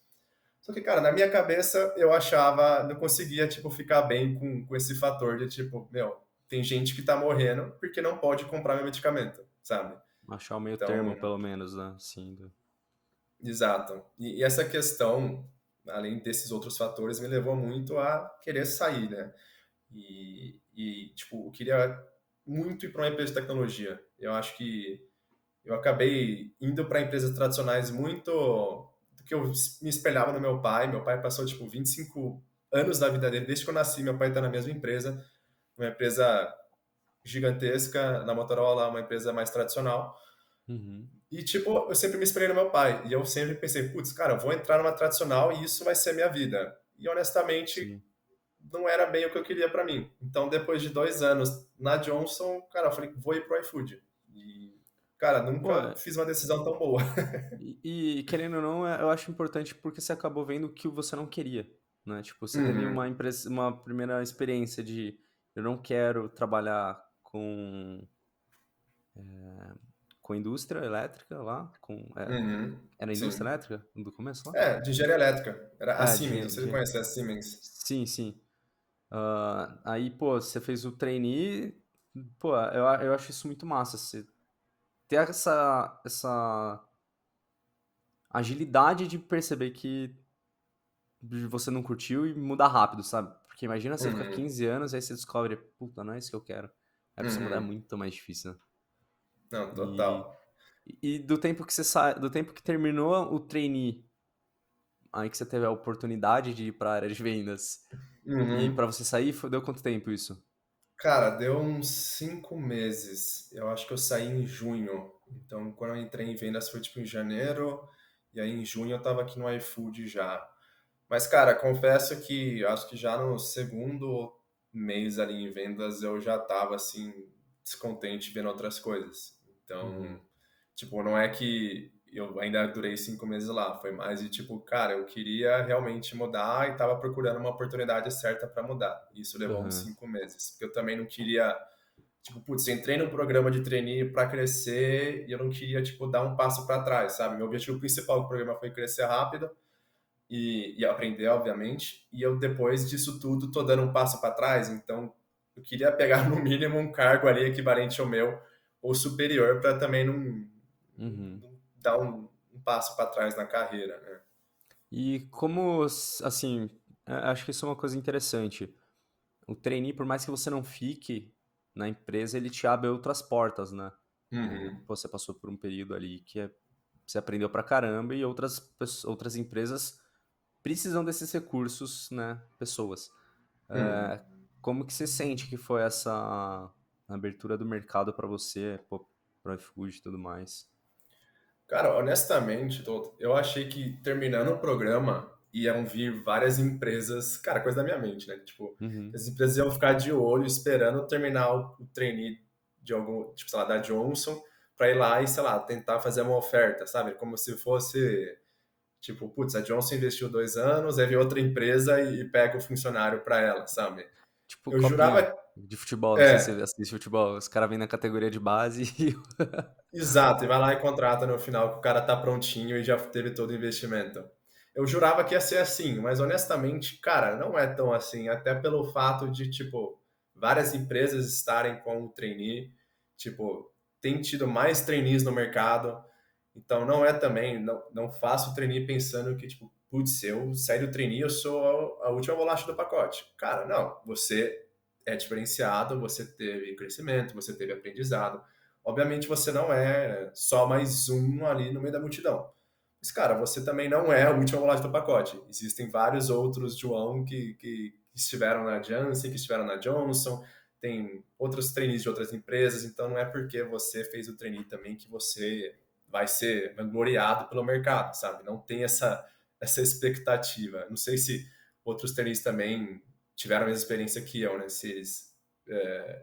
Só que, cara, na minha cabeça, eu achava, não conseguia, tipo, ficar bem com esse fator de, tipo, meu, tem gente que tá morrendo porque não pode comprar meu medicamento, sabe? Achar o meio termo, Então, pelo menos, né? Sim. exato. E essa questão, além desses outros fatores, me levou muito a querer sair, né? Tipo, eu queria muito ir para uma empresa de tecnologia. Eu acho que eu acabei indo para empresas tradicionais muito do que eu me espelhava no meu pai. Meu pai passou, tipo, 25 anos da vida dele, desde que eu nasci, meu pai está na mesma empresa, uma empresa gigantesca, na Motorola, uma empresa mais tradicional. Uhum. E, tipo, eu sempre me espelhei no meu pai. E eu sempre pensei, putz, cara, eu vou entrar numa tradicional e isso vai ser minha vida. E, honestamente, Sim. não era bem o que eu queria para mim. Então, depois de 2 anos na Johnson, cara, eu falei, vou ir pro iFood. E, cara, Pô, nunca fiz uma decisão tão boa. querendo ou não, eu acho importante porque você acabou vendo o que você não queria, né? Tipo, você teve Uhum, uma primeira experiência de eu não quero trabalhar com indústria elétrica lá, uhum, era indústria sim. elétrica do começo lá? É, de engenharia elétrica. Era a É, Siemens, você conhece a Siemens? sim, sim. Aí, pô, você fez o trainee, pô, eu acho isso muito massa, você ter essa agilidade de perceber que você não curtiu e mudar rápido, sabe? Porque imagina você ficar Uhum, 15 anos e aí você descobre, puta, não é isso que eu quero. Aí pra você mudar é uhum. muito mais difícil, né? Não, E, total. e do tempo que você sai, do tempo que terminou o trainee, aí que você teve a oportunidade de ir pra área de vendas, e Uhum. pra você sair, deu quanto tempo isso? Cara, deu uns 5 meses. Eu acho que eu saí em junho. Então, quando eu entrei em vendas foi tipo em janeiro. E aí em junho eu tava aqui no iFood já. Mas, cara, confesso que acho que já no segundo mês ali em vendas eu já tava assim, descontente vendo outras coisas. Então, Uhum, tipo, não é que eu ainda durei 5 meses lá, foi mais de tipo, cara, eu queria realmente mudar e tava procurando uma oportunidade certa para mudar. Isso levou uns aham, 5 meses, porque eu também não queria, tipo, putz, entrei no programa de trainee para crescer e eu não queria, tipo, dar um passo para trás, sabe? Meu objetivo principal do programa foi crescer rápido e aprender, obviamente. E eu, depois disso tudo, tô dando um passo para trás. Então, eu queria pegar no mínimo um cargo ali equivalente ao meu ou superior para também uhum. não dar um passo para trás na carreira, né? E como, assim, acho que isso é uma coisa interessante. O trainee, por mais que você não fique na empresa, ele te abre outras portas, né? Uhum, Pô, você passou por um período ali que você aprendeu pra caramba e outras empresas precisam desses recursos, né? Pessoas. uhum. Como que você sente que foi essa abertura do mercado pra você, pô, pro iFood e tudo mais? Cara, honestamente, Toto, eu achei que terminando o programa iam vir várias empresas, cara, coisa da minha mente, né? Tipo, Uhum, as empresas iam ficar de olho esperando terminar o trainee de algum, tipo, sei lá, da Johnson, para ir lá e, sei lá, tentar fazer uma oferta, sabe? Como se fosse, tipo, putz, a Johnson investiu 2 anos, aí vem outra empresa e pega o funcionário para ela, sabe? tipo Eu copinha jurava, de futebol, não sei se é, você assiste futebol, os caras vêm na categoria de base e... exato, e vai lá e contrata no final que o cara tá prontinho e já teve todo o investimento. Eu jurava que ia ser assim, mas honestamente, cara, não é tão assim, até pelo fato de, tipo, várias empresas estarem com o trainee, tipo, tem tido mais trainees no mercado, Então não é também, não faço o trainee pensando que, tipo, putz, eu saí do trainee, eu sou a última bolacha do pacote. Cara, não, você é diferenciado, você teve crescimento, você teve aprendizado. Obviamente você não é só mais um ali no meio da multidão. Mas, cara, você também não é a última bolacha do pacote. Existem vários outros João que estiveram na Janssen, que estiveram na Johnson, tem outros trainees de outras empresas, então não é porque você fez o trainee também que você vai ser vangloriado pelo mercado, sabe? Não tem essa expectativa. Não sei se outros trainees também tiveram a mesma experiência que eu, né? Se eles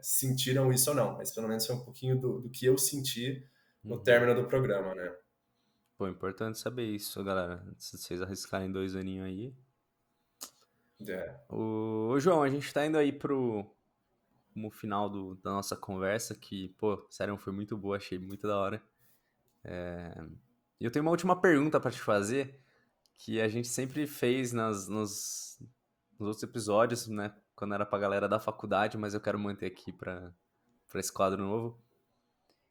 sentiram isso ou não, mas pelo menos foi um pouquinho do que eu senti no Uhum. término do programa, né? Pô, importante saber isso, galera. Se vocês arriscarem 2 aninhos aí. É, Ô, João, a gente tá indo aí no final da nossa conversa, que, pô, sério, foi muito boa, achei muito da hora. E eu tenho uma última pergunta pra te fazer, que a gente sempre fez nos outros episódios, né? Quando era pra galera da faculdade, mas eu quero manter aqui pra esse quadro novo.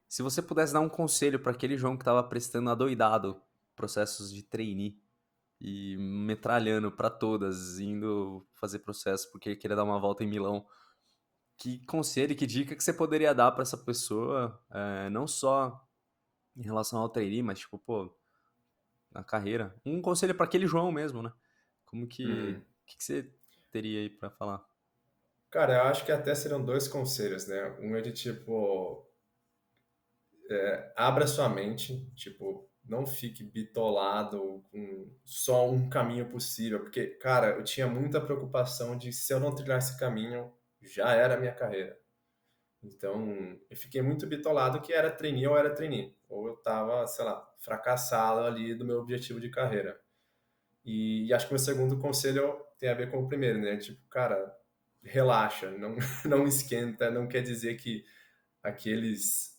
Se você pudesse dar um conselho pra aquele João que tava prestando adoidado processos de trainee e metralhando pra todas, indo fazer processo porque queria dar uma volta em Milão, que conselho, que dica que você poderia dar pra essa pessoa, não só em relação ao trainee, mas tipo, pô, na carreira? Um conselho pra aquele João mesmo, né? Como uhum. que você teria aí pra falar? Cara, eu acho que até serão dois conselhos, né? Um é de tipo, abra sua mente, tipo, não fique bitolado com só um caminho possível, porque, cara, eu tinha muita preocupação de se eu não trilhar esse caminho, já era a minha carreira. Então, eu fiquei muito bitolado que era trainee ou era trainee, ou eu tava, sei lá, fracassado ali do meu objetivo de carreira. E acho que o meu segundo conselho tem a ver com o primeiro, né? Tipo, cara, relaxa, não, não esquenta, não quer dizer que aqueles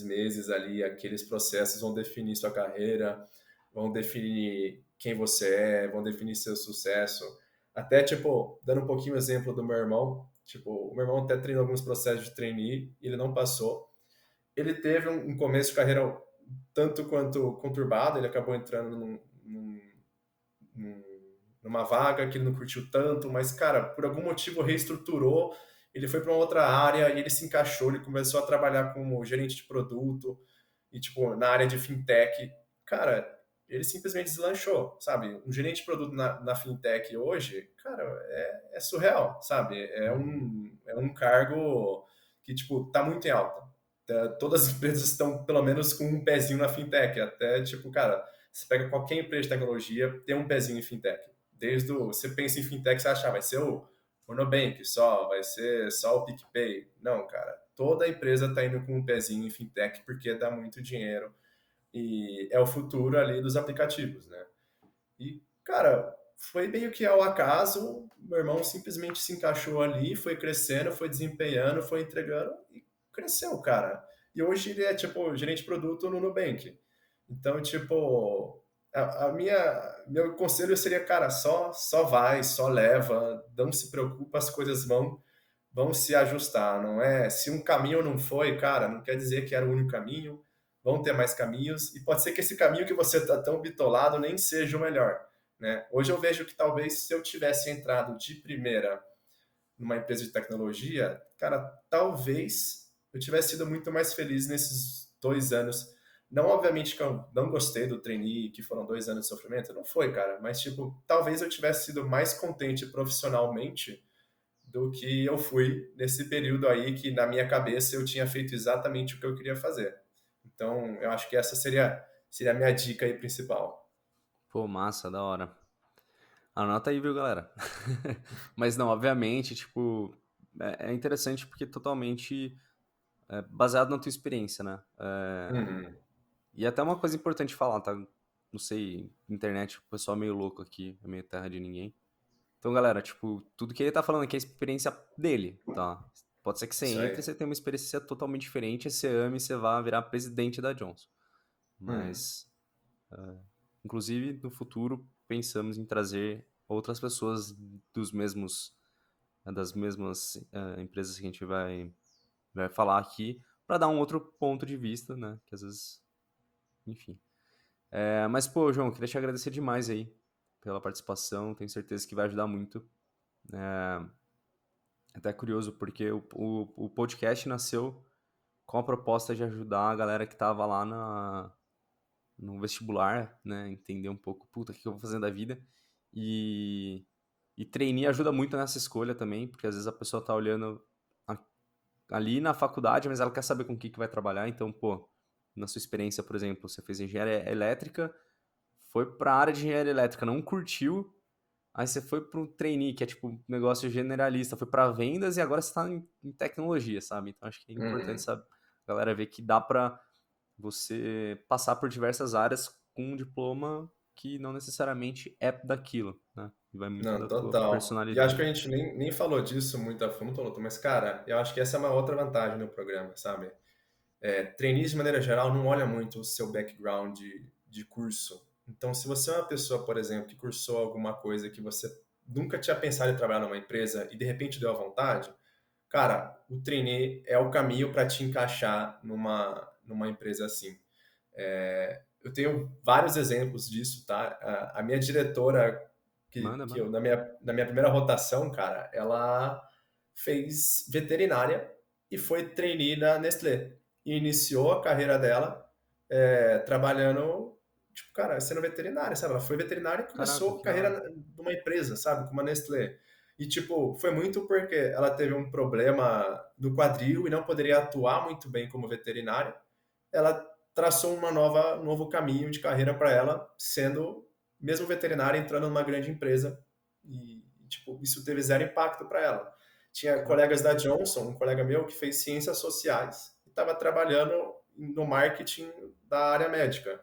meses ali, aqueles processos vão definir sua carreira, vão definir quem você é, vão definir seu sucesso. Até, tipo, dando um pouquinho o exemplo do meu irmão, tipo, o meu irmão até treinou alguns processos de trainee e ele não passou. Ele teve um começo de carreira tanto quanto conturbado, ele acabou entrando num, numa vaga que ele não curtiu tanto, mas, cara, por algum motivo reestruturou, ele foi para uma outra área e ele se encaixou, ele começou a trabalhar como gerente de produto e, tipo, na área de fintech. Cara, ele simplesmente deslanchou, sabe? Um gerente de produto na fintech hoje, cara, é surreal, sabe? Uhum. É um cargo que, tipo, tá muito em alta. Todas as empresas estão, pelo menos, com um pezinho na fintech. Até, tipo, cara, você pega qualquer empresa de tecnologia, tem um pezinho em fintech. Desde o, você pensa em fintech, você acha, vai ser o Nubank só, vai ser só o PicPay. Não, cara. Toda empresa está indo com um pezinho em fintech porque dá muito dinheiro e é o futuro ali dos aplicativos, né? E, cara, foi meio que ao acaso, meu irmão simplesmente se encaixou ali, foi crescendo, foi desempenhando, foi entregando e cresceu, cara. E hoje ele é, tipo, gerente de produto no Nubank. Então, tipo, meu conselho seria, cara, só vai, só leva, não se preocupa, as coisas vão se ajustar, não é? Se um caminho não foi, cara, não quer dizer que era o único caminho, vão ter mais caminhos, e pode ser que esse caminho que você está tão bitolado nem seja o melhor, né? Hoje eu vejo que talvez se eu tivesse entrado de primeira numa empresa de tecnologia, cara, talvez eu tivesse sido muito mais feliz nesses 2 anos. Não, obviamente, que eu não gostei do trainee, que foram 2 anos de sofrimento, não foi, cara, mas, tipo, talvez eu tivesse sido mais contente profissionalmente do que eu fui nesse período aí que na minha cabeça eu tinha feito exatamente o que eu queria fazer. Então, eu acho que essa seria a minha dica aí principal. Pô, massa, da hora. Anota aí, viu, galera? Mas não, obviamente, tipo, é interessante porque totalmente baseado na tua experiência, né? Uhum. E até uma coisa importante falar, tá? Não sei, internet, o pessoal é meio louco aqui, é meio terra de ninguém. Então, galera, tipo, tudo que ele tá falando aqui é a experiência dele, tá? Pode ser que você Isso entre e aí. você tenha uma experiência totalmente diferente, você ame e você vá virar presidente da Johnson. Uhum. Mas, inclusive, no futuro, pensamos em trazer outras pessoas dos mesmos, das mesmas empresas que a gente vai falar aqui, para dar um outro ponto de vista, né? Que às vezes, enfim. Mas, pô, João, queria te agradecer demais aí pela participação. Tenho certeza que vai ajudar muito. Até curioso, porque o podcast nasceu com a proposta de ajudar a galera que tava lá no vestibular, né? Entender um pouco, puta, o que eu vou fazer da vida. E, e trainee ajuda muito nessa escolha também, porque às vezes a pessoa tá olhando a- ali na faculdade, mas ela quer saber com o que vai trabalhar. Então, pô, na sua experiência, por exemplo, você fez engenharia elétrica, foi para a área de engenharia elétrica, não curtiu, aí você foi para um trainee, que é tipo um negócio generalista, foi para vendas e agora você está em tecnologia, sabe? Então acho que é importante Uhum. sabe, a galera ver que dá para você passar por diversas áreas com um diploma que não necessariamente é daquilo, né? E vai muito Não, da tua total. E acho que a personalidade. gente nem falou disso muito a fundo, Toloto, mas, cara, eu acho que essa é uma outra vantagem do programa, sabe? Trainees, de maneira geral, não olha muito o seu background de curso. Então, se você é uma pessoa, por exemplo, que cursou alguma coisa que você nunca tinha pensado em trabalhar numa empresa e de repente deu à vontade, cara, o trainee é o caminho para te encaixar numa empresa assim. Eu tenho vários exemplos disso, tá? A minha diretora, Manda, que manda. eu, na minha primeira rotação, cara, ela fez veterinária e foi trainee na Nestlé. E iniciou a carreira dela trabalhando, tipo, cara, sendo veterinária, sabe? Ela foi veterinária e Caraca, começou a que da hora. carreira numa empresa, sabe? Com uma Nestlé. E, tipo, foi muito porque ela teve um problema no quadril e não poderia atuar muito bem como veterinária. Ela traçou um novo caminho de carreira para ela, sendo mesmo veterinária, entrando numa grande empresa. E, tipo, isso teve zero impacto para ela. Tinha Caraca. colegas da Johnson, um colega meu que fez ciências sociais e estava trabalhando no marketing da área médica.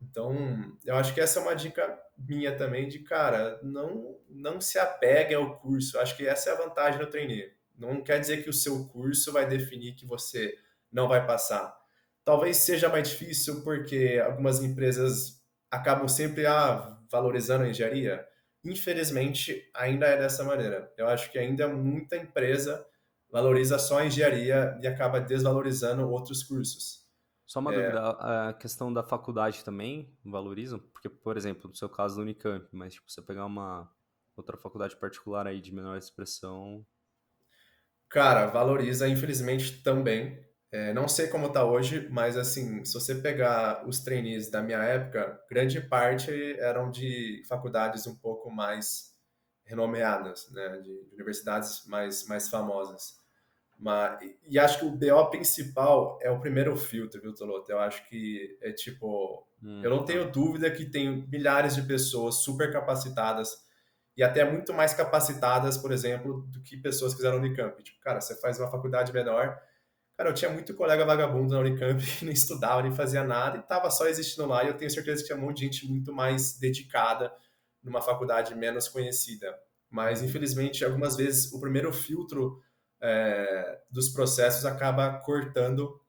Então, eu acho que essa é uma dica minha também de, cara, não se apegue ao curso. Eu acho que essa é a vantagem do trainee. Não quer dizer que o seu curso vai definir que você não vai passar. Talvez seja mais difícil porque algumas empresas acabam sempre valorizando a engenharia. Infelizmente, ainda é dessa maneira. Eu acho que ainda muita empresa valoriza só a engenharia e acaba desvalorizando outros cursos. Só uma dúvida, a questão da faculdade também valorizam? Porque, por exemplo, no seu caso da Unicamp, mas tipo, você pegar uma outra faculdade particular aí de menor expressão, Cara, valoriza, infelizmente, também. Não sei como tá hoje, mas assim, se você pegar os trainees da minha época, grande parte eram de faculdades um pouco mais renomeadas, né, de universidades mais famosas. E acho que o BO principal é o primeiro filtro, viu, Toloto? Eu acho que é tipo, eu não tá. tenho dúvida que tem milhares de pessoas super capacitadas e até muito mais capacitadas, por exemplo, do que pessoas que fizeram Unicamp. Tipo, cara, você faz uma faculdade menor. Cara, eu tinha muito colega vagabundo na Unicamp que nem estudava, nem fazia nada e tava só existindo lá. E eu tenho certeza que tinha um monte de gente muito mais dedicada numa faculdade menos conhecida. Mas, Uhum. infelizmente, algumas vezes o primeiro filtro dos processos acaba cortando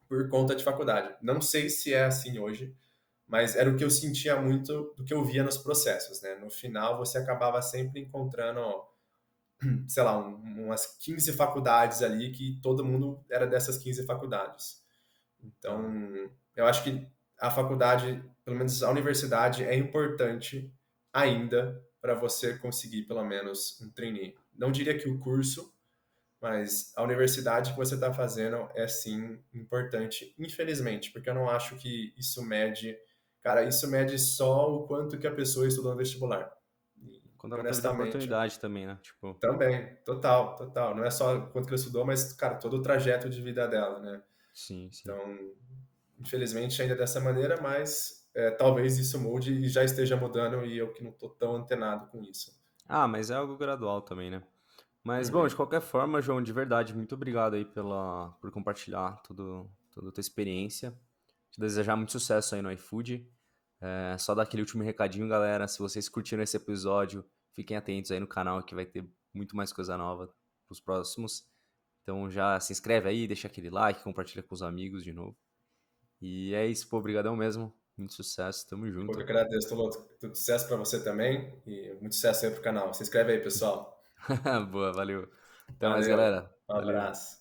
por conta de faculdade. Não sei se é assim hoje, mas era o que eu sentia muito do que eu via nos processos, né? No final, você acabava sempre encontrando, sei lá, umas 15 faculdades ali que todo mundo era dessas 15 faculdades. Tá. Então, eu acho que a faculdade, pelo menos a universidade, é importante ainda para você conseguir pelo menos um trainee. Não diria que o curso, mas a universidade que você está fazendo é sim importante, infelizmente, porque eu não acho que isso mede. Cara, isso mede só o quanto que a pessoa estudou no vestibular. Quando E ela teve da honestamente, oportunidade também, né? Tipo, também, total, total. Não é só quanto que ela estudou, mas, cara, todo o trajeto de vida dela, né? sim, sim. Então, infelizmente ainda é dessa maneira, mas talvez isso mude e já esteja mudando e eu que não estou tão antenado com isso. Ah, mas é algo gradual também, né? Mas, bom, de Uhum. qualquer forma, João, de verdade, muito obrigado aí por compartilhar toda a tua experiência. Te desejar muito sucesso aí no iFood. Só dar aquele último recadinho, galera. Se vocês curtiram esse episódio, fiquem atentos aí no canal que vai ter muito mais coisa nova pros próximos. Então já se inscreve aí, deixa aquele like, compartilha com os amigos de novo. E é isso, pô, obrigadão mesmo. Muito sucesso, tamo Eu que junto. agradeço, Tolo. Tudo sucesso para você também e muito sucesso aí pro canal. Se inscreve aí, pessoal. Boa, valeu. Até mais, Valeu, galera. um Valeu. abraço.